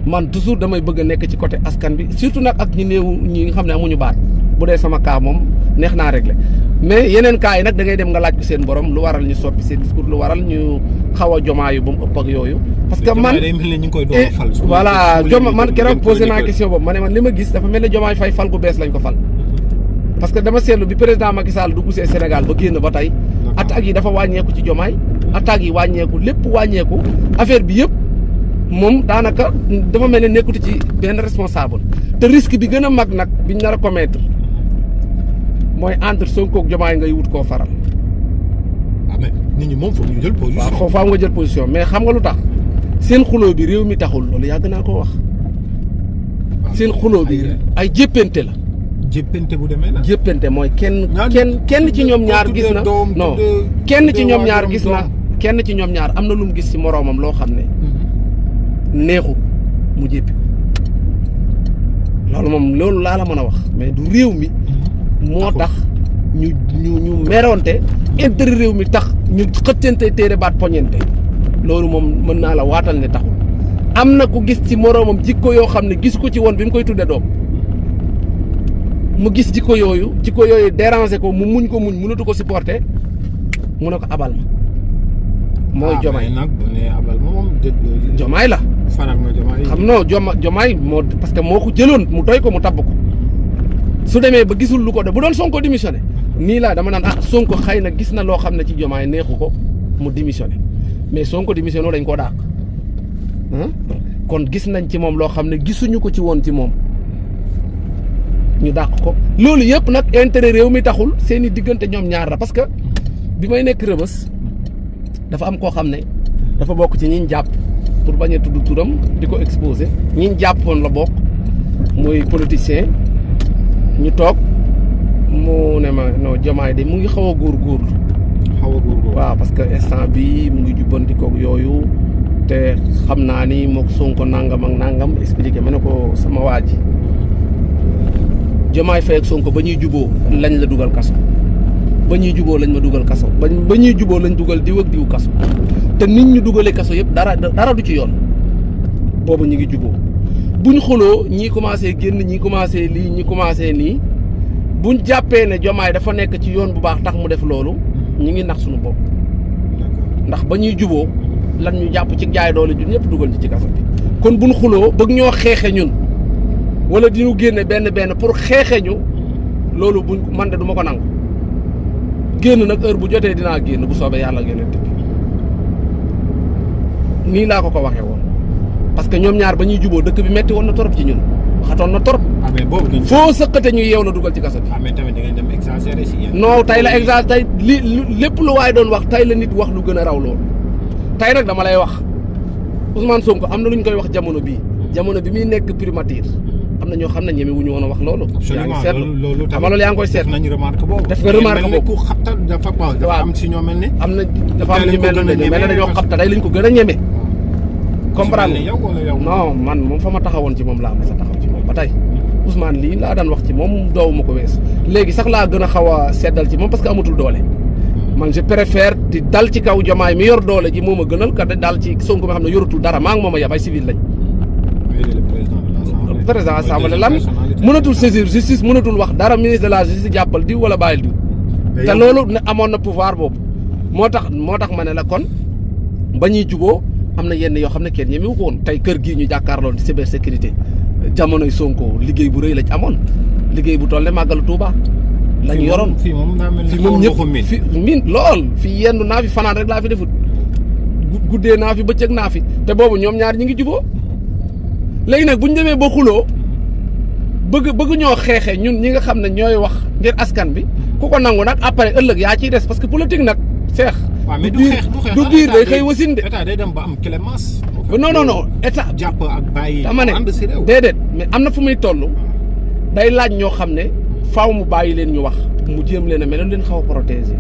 man toujours damay bëgg a nekk ci côté askan bi surtout nag ak ñi néew ñi nga xam ne amuñu baat bu dee sama cas moom neex naa réglé mais yeneen cas yi nag da ngay dem nga laaj ko seen borom lu waral ñu soppi seen discours lu waral ñu xaw a Diomaye ba mu ëpp ak yooyu. parce que man voilà man keroog posé naa question boobu ma ne man li ma gis dafa mel ne Diomaye Faye fal gu bees lañ ko fal. parce que dama seetlu bi président Macky Sall dugg see Sénégal ba génn ba tey attaques yi dafa wàññeeku ci Diomaye attaques yi wàññeeku lépp wàññeeku affaire bi yëpp. moom daanaka dafa mel ne nekkuti ci benn responsable te risque bi gën a mag nag biñ nar a commettre mooy entre Sonko ak Diomaye ngay wut koo faral. ah mais nit ñi moom foog ñu jël position. waaw faaw nga jël position mais xam nga lu tax seen xuloo bi réew mi taxul loolu yàgg naa ko wax. seen xuloo bi ay jéppante la. jéppante bu demee la. jéppante mooy kenn ci ñoom ñaar gis na non kenn ci ñoom ñaar gis na kenn ci ñoom ñaar am na lu mu gis ci moroomam loo xam ne. neexu mu jéppi loolu laa la mën a wax mais du réew mi moo tax ñu meronte intérêt réew mi tax ñu xëccante téere baat poñente loolu moom mën naa la waatal ne taxul am na ku gis ci moroomam jikko yoo xam ne gis ko ci woon bi mu koy tudde doom mu gis jikko yooyu déranger ko mu muñ mënatu ko supporter mu ne ko abal ma mooy Diomaye nag bu ne abal ma moom Diomaye la faral nga Diomaye xam non Diomaye moo parce que moo ko jëloon mu doy ko mu tabb ko su demee ba gisul lu ko def bu doon Sonko démissionné nii laa dama naan Sonko xëy na gis na loo xam ne ci Diomaye neexu ko mu démissionné mais Sonko démissionné dañ koo dàq kon gis nañ ci moom loo xam ne gisuñu ko ci woon ci moom ñu dàq ko loolu yëpp nag intérêt réew mi taxul seeni diggante ñoom ñaar la parce que bi may nekk Rëbës dafa am koo xam ne dafa bokk ci ñiñ jàpp pour bañ a tudd turam di ko exposé ñiñ jàppoon la bokk muy politicien ñu toog mu ne ma non Diomaye de mu ngi xaw a góorgóorlu waaw parce que instant bi mu ngi jubbandikook yooyu te xam naa ni mook Sonko nangam ak nangam expliqué ma ne ko sama waa ji Diomaye Faye ak Sonko ba ñuy juboo lañ la dugal kaso ba ñuy juboo lañ ma dugal kaso ba ñuy juboo lañ dugal diw ak diw kaso te nit ñu dugalee kaso yëpp dara du ci yoon boobu ñu ngi juboo buñ xuloo ñii commencé génn ñii commencé lii ñi commencé nii buñ jàppee ne Diomaye dafa nekk ci yoon bu baax tax mu def loolu ñu ngi nax suñu bopp ndax ba ñuy juboo lan ñu jàpp ci jaay doole jun ñëpp dugal ci kaso bi kon buñ xuloo bëgg ñoo xeexe ñun wala di ñu génne benn pour xeexe ñu loolu buñ man de du ma ko nangu génn nag heure bu jotee dinaa génn bu soobee yàlla génn tëdd nii laa ko waxee woon parce que ñoom ñaar ba ñuy juboo dëkk bi metti woon na torop ci ñun xatoon na torop foo sëqate ñu yeew la dugal ci kaso bi tamit da ngeen dem exagéré si yéen non tey la exagéré tey lépp lu waaye doon wax tey la nit wax lu gën a raw loolu tey nag dama lay wax Ousmane Sonko am na lu ñu koy wax jamono bi muy nekk primature am na ñoo xam ne ñeme wu ñu woon a wax loolu. yaa ngi seetlu xam nga loolu yaa ngi koy seetlu. def nañu remarque boobu. def nga remarque boobu ku xapta dafa am si ñoo mel ne. dafa am ñu mel ne dañoo xapta day lañ ko gën a ñeme. comprendre non man moom fa ma taxawoon ci moom laa mas a taxaw ci moom ba tey Ousmane lii laa daan wax ci moom doowu ma ko wees léegi sax laa gën a xaw a seddal ci moom parce que amatul doole man je préfère di dal ci kaw Diomaye mi yor doole ji moo ma gënal ka dal ci Sonko mi xam ne yoratul dara maa ngi moom a yab ay civil lañ président assemblée lan mënatul saisir justice mënatul wax dara ministre de la justice jàppal diw wala bàyyil diw te loolu ne amoon na pouvoir boobu moo tax ma ne la kon ba ñuy juboo am na yenn yoo xam ne kenn ñemewu ko woon tey kër gii ñu jàkkaarloon di cybersécurité jamonoy Sonko liggéey bu rëy la ci amoon liggéey bu toll ne màggalu Touba la ñu yoroon fii moom daa mel ni fii moom ñëpp fi min lool fii yendu naa fi fanaan rek laa fi defut guddee naa fi bëccëg naa fi te boobu ñoom ñaar ñi ngi juboo léegi nag bu ñu demee ba xuloo bëgg ñoo xeexe ñun ñi nga xam ne ñooy wax ngir askan bi ku ko nangu nag après ëllëg yaa ciy des parce que politique nag seex du biir day xëy wasin de état day dem ba am clémence non état jàpp ak bàyyi dama ne déedéet mais am na fu muy toll day laaj ñoo xam ne faaw mu bàyyi leen ñu wax mu jéem leen a mel leen xaw a protéger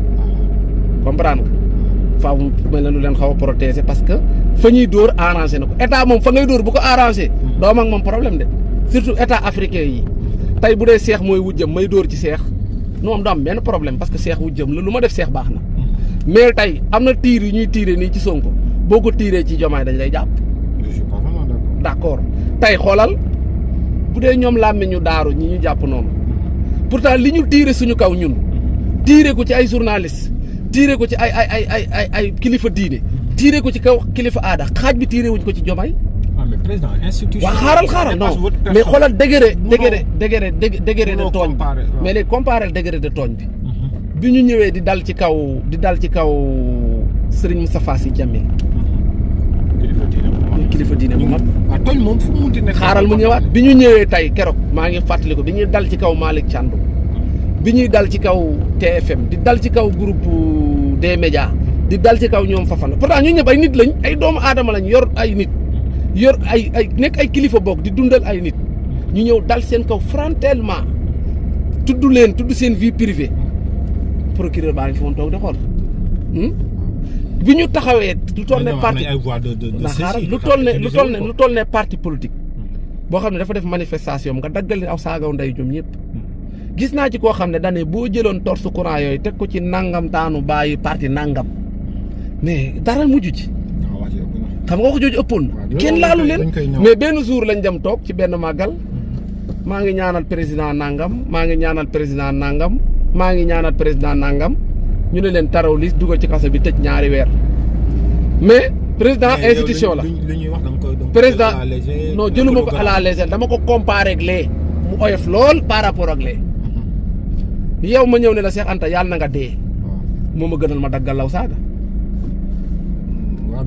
comprendre nga faaw mu mel lu leen xaw a protéger parce que fa ñuy dóor arrangé na ko état moom fa ngay dóor bu ko arrangé doo am ak moom problème de surtout état africain yi tey bu dee seex mooy wujjëm may dóor ci seex moom du am benn problème parce que seex wujjëm la lu ma def seex baax na mais tey am na tiir yu ñuy tiire nii ci Sonko boo ko tiiree ci Diomaye dañ lay jàpp d'accord tey xoolal bu dee ñoom làmmi ñu daaru ñi ñu jàpp noonu pourtant li ñu tiire suñu kaw ñun tiire ko ci ay journaliste tiire ko ci ay kilifa diine tiire ko ci kaw kilifa aada xaaj bi tiire wuñ ko ci Diomaye mais président institution waaw xaaral non mais xoolal degré de tooñ mais léegi comparé degré de tooñ bi ñu ñëwee di dal ci kaw Serigne Moustapha Sy Djamil kilifa diine bu mag tooñ moom fu mu munti nekk xaaral mu ñëwaat bi ñu ñëwee tey keroog maa ngi fàttali ko bi ñuy dal ci kaw Malick Thiandoum bi ñuy dal ci kaw TFM di dal ci kaw groupe des médias di dal ci kaw ñoom Fafana pourtant ñu ñëpp ay nit lañ ay doomu aadama lañ yor ay nit yor ay nekk ay kilifa bokk di dundal ay nit ñu ñëw dal seen kaw frontalement tudd seen vie privée procureur baa ngi fi woon toog di xool bi ñu taxawee lu toll ne parti lu toll ne parti politique boo xam ne dafa def manifestation nga daggal ni aw saagaw nday ñoom ñëpp gis naa ci koo xam ne dane boo jëloon torse courant yooyu teg ko ci nangam taanu bàyyi parti nangam mais dara mujj ci xam nga wax jooju ëppoon na kenn laalu leen mais benn jour lañ dem toog ci benn màggal maa ngi ñaanal président nangam maa ngi ñaanal président nangam maa ngi ñaanal président nangam ñu ne leen taraw li dugal ci kaso bi tëj ñaari weer mais président institution la président non jëluma ko à la légère dama ko comparé ak lee mu oyof lool par rapport ak lee yow ma ñëw ne la Cheikh Anta yàlla na nga dee moo ma gënal ma daggal law saaga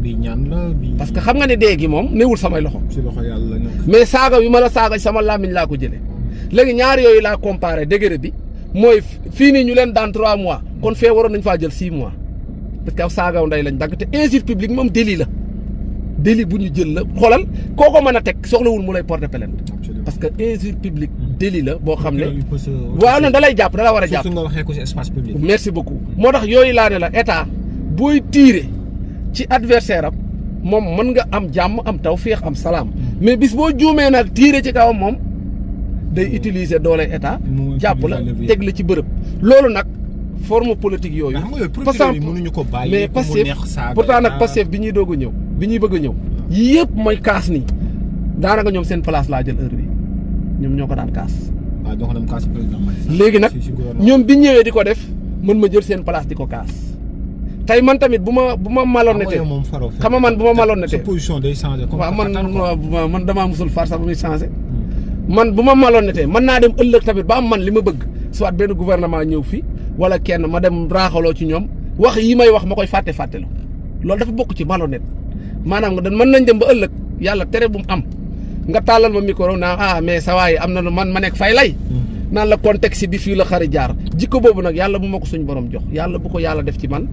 bi ñaan la parce que xam nga ne dee gi moom newul samay loxo ci loxo yàlla mais saaga yu ma la saaga sama làmmiñ laa ko jëlee léegi ñaar yooyu laa comparé degré bi mooy fii nii ñu leen daan 3 mois kon fee waroon nañ faa jël 6 mois parce que saagaw nday lañ dagg te injure publique moom délit la délit bu ñu jël la xoolal koo ko mën a teg soxlawul mu lay porter plainte parce que injure publique délit la boo xam ne waaw non da lay jàpp da la war a jàpp nga waxee ko ci espace public merci beaucoup moo tax yooyu laa ne la état booy tiire ci adversaire am moom mën nga am jàmm am tawféex am salaam mais bis boo juumee nag tiire ci kawam moom day utiliser doole état jàpp la teg la ci bërëb loolu nag forme politique yooyu mais Pastef pourtant nag Pastef bi ñuy doog a ñëw bi ñuy bëgg a ñëw yii yëpp mooy kaas nii daanaka ñoom seen place laa jël heure bi ñoom ñoo ko daan kaas léegi nag ñoom bi ñëwee di ko def mën ma jël seen place di ko kaas tey man tamit bu ma maloon nete xam nga man bu ma maloon nete waaw man damaa musul far sax bu muy changé man bu ma maloon nete mën naa dem ëllëg tamit ba am man li ma bëgg soit benn gouvernement ñëw fi wala kenn ma dem raaxaloo ci ñoom wax yi may wax ma koy fàttelu loolu dafa bokk ci malhonnête maanaam nga mën nañ dem ba ëllëg yàlla tere bu mu am nga tàllal ma micro naa mais sa waay am na lu man ma nekk fay lay naan la contexte bi fii la xari jaar jikko boobu nag yàlla bu ma ko suñ borom jox yàlla bu ko yàlla def ci man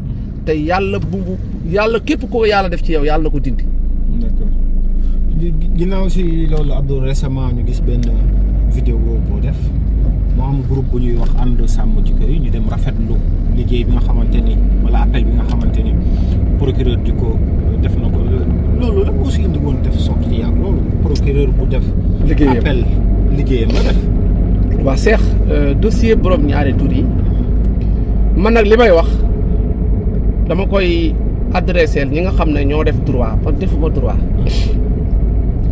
te yàlla yàlla képp ko yàlla def ci yow yàlla na ko dindi. d'accord ginnaaw si loolu Abdou récemment ñu gis benn vidéo boo def moo am groupe bu ñuy wax ànd sàmm jikko yi ñu dem rafetlu liggéey bi nga xamante ni wala appel bi nga xamante ni procureur di ko def na ko loolu la moo si indi woon def sortie ak loolu procureur bu def. liggéeyam appel liggéeyam la def. waa Cheikh dossier borom ñaari tur yi man nag li may wax. dama koy adressé ñi nga xam ne ñoo def droit parce que defuma droit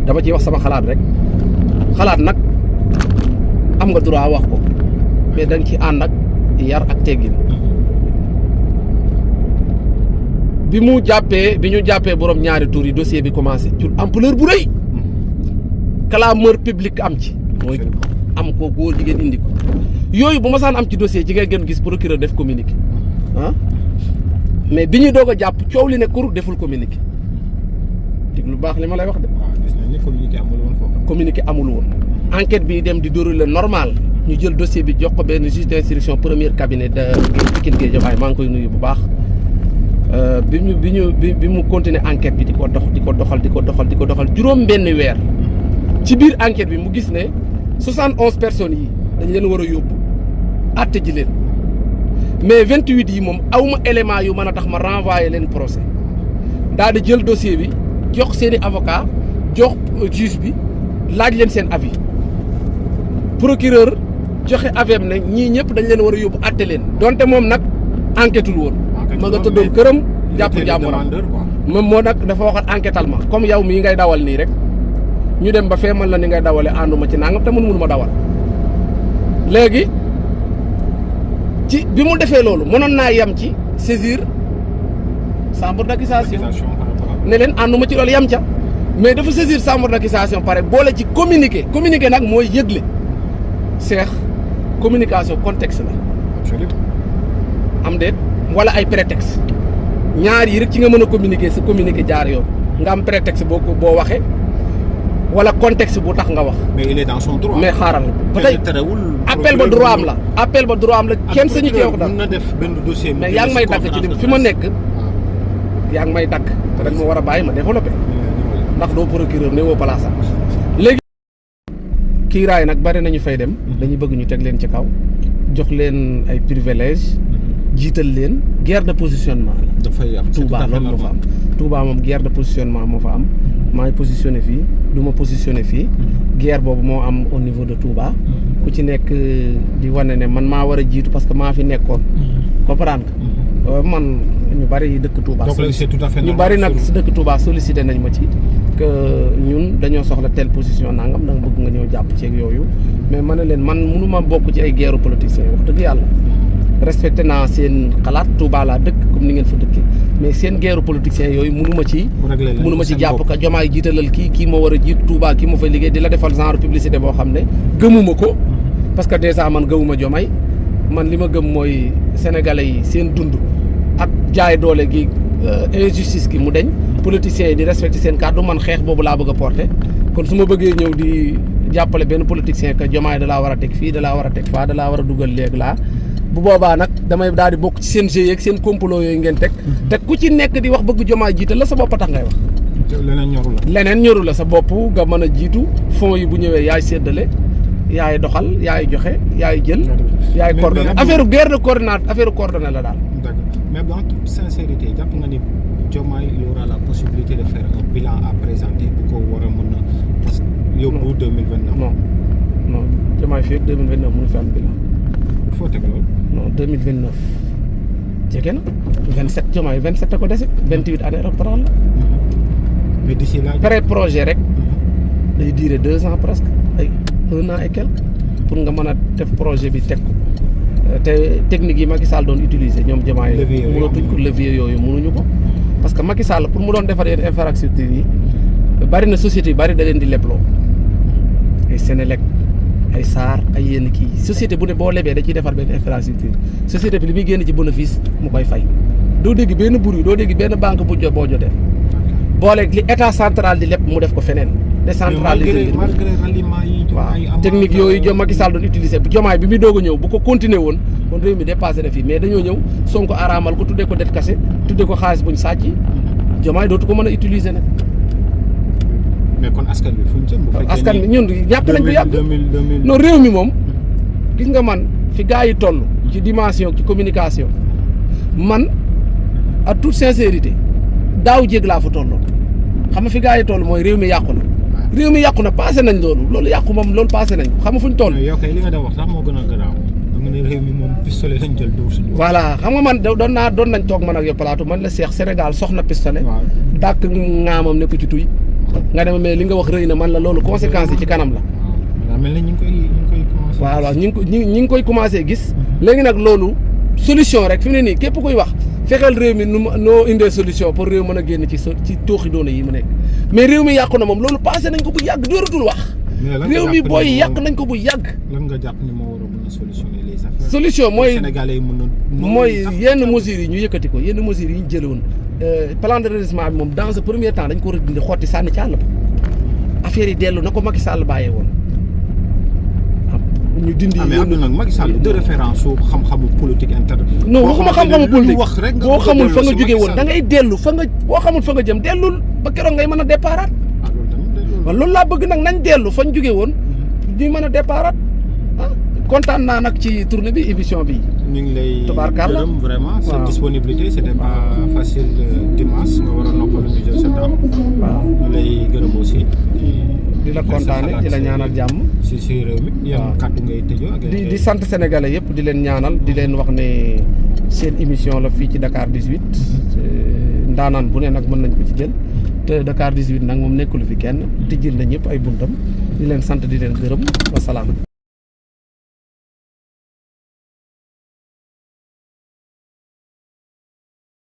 dama ciy wax sama xalaat rek xalaat nag am nga droit wax ko mais da nga ci ànd ak yar ak teggin bi ñu jàppee borom ñaari tur yi dossier bi commencé jur ampleur bu rëy clameur publique am ci mooy am ko góor jigéen indi ko yooyu bu ma saan am ci dossier ci ngay gën gis procureur def communiqué ah mais bi ñuy doog a jàpp coow li ne kur deful communiqué dégg lu baax li ma lay wax de. waaw gis nañ ne communiqué amul woon foofu. communiqué amul woon enquête bi dem di dérouler normal ñu jël dossier bi jox ko benn juge d'instruction premier cabinet de Pikine Guédiawaye maa ngi koy nuyu bu baax bi mu continuer enquête bi di ko doxal juróom benn weer ci biir enquête bi mu gis ne 71 personnes yi dañ leen war a yóbbu àtte ji leen mais 28 yi moom awma élément yu mën a tax ma renvoyer leen procès daal di jël dossier bi jox seeni avocat jox juge bi laaj leen seen avis procureur joxe avis ne ñii ñëpp dañ leen war a yóbbu àtte leen donte moom nag enquêtul woon ma nga tëddoon këram jàpp jàmburam moom moo nag dafa waxat enquêtal ma comme yow mii ngay dawal nii rek ñu dem ba fee man la ni ngay dawale ànduma ci nangam te mënu ma dawal léegi ci bi mu defee loolu mënoon naa yem ci saisir chambre d'accusation ne leen ànduma ci loolu yem ca mais dafa saisir chambre d'accusation pare boole ci communiqué nag mooy yëgle seex communication contexte la am déet wala ay prétexte ñaar yi rek ci nga mën a communiquer sa communiqué jaar yoon nga am prétexte boo waxee wala contexte bu tax nga wax. mais il est dans son droit. mais xaaral ba tey appel ba droit am la kenn sañu cee wax daal mën na def benn dossier. mais yaa ngi may dagg ci fi ma nekk yaa ngi may dagg te rek ma war a bàyyi ma développé ndax doo procureur ne woo place léegi kiiraay nag bari nañu fay dem dañuy bëgg ñu teg leen ci kaw jox leen ay privilèges jiital leen guerre de positionnement la. dafay am Touba loolu moo fa am Touba moom guerre de positionnement moo fa am maay positionné fii du ma positionné fii guerre boobu moo am au niveau de Touba ku ci nekk di wane ne man maa war a jiitu parce que maa fi nekkoon comprendre nga man ñu bari dëkk Touba ñu bari nag si dëkk Touba sollicité nañ ma ci que ñun dañoo soxla telle position nangam da nga bëgg nga ñëw jàpp ci ak yooyu mais ma ne leen man mënu ma bokk ci ay guerre politiciens wax dëgg yàlla respecté naa seen xalaat Touba laa dëkk comme ni ngeen fa dëkkee mais seen guerre politiciens yooyu mënu ma ci jàpp ka Diomaye jiitalal kii moo war a jiit Touba kii moo fay liggéey di la defal genre publicité boo xam ne gëmuma ko parce que déjà man gëmuma Diomaye man li ma gëm mooy sénégalais yi seen dund ak jaay doole gi injustice gi mu deñ politiciens yi di respecté seen kàddu man xeex boobu laa bëgg a porté kon su ma bëggee ñëw di jàppale benn politicien que Diomaye da laa war a teg fii da laa war a teg faa da laa war a dugal léegi laa bu boobaa nag damay daal di bokk ci seen GIE ak seen complot yooyu ngeen teg te ku ci nekk di wax bëgg Diomaye jiital la sa bopp tax ngay wax leneen ñoru la sa bopp nga mën a jiitu fonds yi bu ñëwee yaay séddale yaay doxal yaay joxe yaay jël yaay coordonné affaire guerre de coordonnate affaire coordonné la daal mais en toute sincérité jàpp nga ni Diomaye il aura la possibilité de faire un bilan à présenter bu ko war a mën a yóbbu 2029 non Diomaye fii ak 2029 mënu fi am bilan foo teg loolu non 2029 jege na 27 Diomaye 27 a ko dese 28 année électorale la mais d'ici là pré projet rek day durer 2 ans presque ay 1 an et quelque pour nga mën a def projet bi teg ko te technique yi Macky Sall doon utiliser ñoom Diomaye mënatuñ ko levier yooyu mënuñu ko parce que Macky Sall pour mu doon defar yenn infrastructure yi bari na société yu bari da leen di lebloo ay Sénélec ay SAR ay yenn kii société bu ne boo lebee da ciy defar benn infrastructure société bi li muy génn ci bénéfice mu koy fay doo dégg benn bruit doo dégg benn banque bu boo jotee booleeg li état central di leb mu def ko feneen décentralisé waaw technique yooyu Macky Sall doon utiliser Diomaye bi muy doog a ñëw bu ko continuer woon kon réew mi dépassé na fii mais dañoo ñëw Sonko araamal ko tuddee ko dette cachée tuddee ko xaalis buñ sàcc Diomaye dootu ko mën a utiliser nag mais kon askan bi fu ñu jëm askan bi ñun ñàkk nañ ko yàgg non réew mi moom gis nga man fi gars yi toll ci dimension ci communication man à toute sincérité daaw jéeg laa fa tolloon xam nga fi gars yi toll mooy réew mi yàqu na passé nañ loolu yàqu moom loolu passé nañ xam nga fu ñu toll. yow kay li nga doon wax sax moo gën a garaaw nga ne réew mi moom pistolet lañ jël dóor suñu. voilà xam nga man doon nañ toog man ak yow plateau man la Cheikh Sénégal soxna pistolet. waaw dàkk ŋaamam ne ko ci tuy nga dem mais li nga wax rëy na man la loolu conséquences yi ci kanam la. waaw mel na ñu ngi koy commencé. waaw ñi ngi koy commencé gis. léegi nag loolu solution rek fi mu ne nii képp kuy wax fexeel réew mi noo indee solution pour réew mën a génn ci tooxi doona yi mu nekk mais réew mi yàqu na moom loolu passé nañ ko bu yàgg dooratul wax Mais lan nga réew mi jàpp booy ne yàq moo- nañ ko bu yàgg. lan nga jàpp ni moo war a mën a solutionner les affaires. solution mooy Sénégalais yi mën a. mooy yenn mesures yi ñu yëkkati ko yenn mesures yi ñu jëlee woon plan de redressement bi moom dans un premier temps dañ ko war a dindi xotti sànni ci àll ba affaire yi dellu na ko Macky Sall bàyyee woon ñu dindi. mais am na nag Macky Sall de référence su xam-xamu politique interne. non waxuma xam-xamu politique wax rek boo xamul fa nga jógee woon da ngay dellu fa nga boo xamul fa nga jëm dellul ba keroog ngay mën a déparaat waaw loolu laa bëgg nag nañ dellu fañ jógee woon ñuy mën a déparaat ah kontaan naa nag ci tournée bi émission bi. ñu ngi lay Tubaarkàlla. gërëm vraiment sa Waaw. disponibilité c'était pas facile dimanche nga war a noppalu ñu jël sa temps waaw ñu lay gërëm aussi di la kontaane di la ñaanal jàmm. si réew mi yan Waaw. kàddu ngay tëjoo ak di sant sénégalais yëpp di leen ñaanal di leen wax ne seen émission la fii ci Dakar 18 ndaanaan bu ne nag mën nañ ko ci jël te Dakar 18 nag moom nekkul fi kenn tijjil na ñëpp ay buntam di leen sant di leen gërëm wasalaam.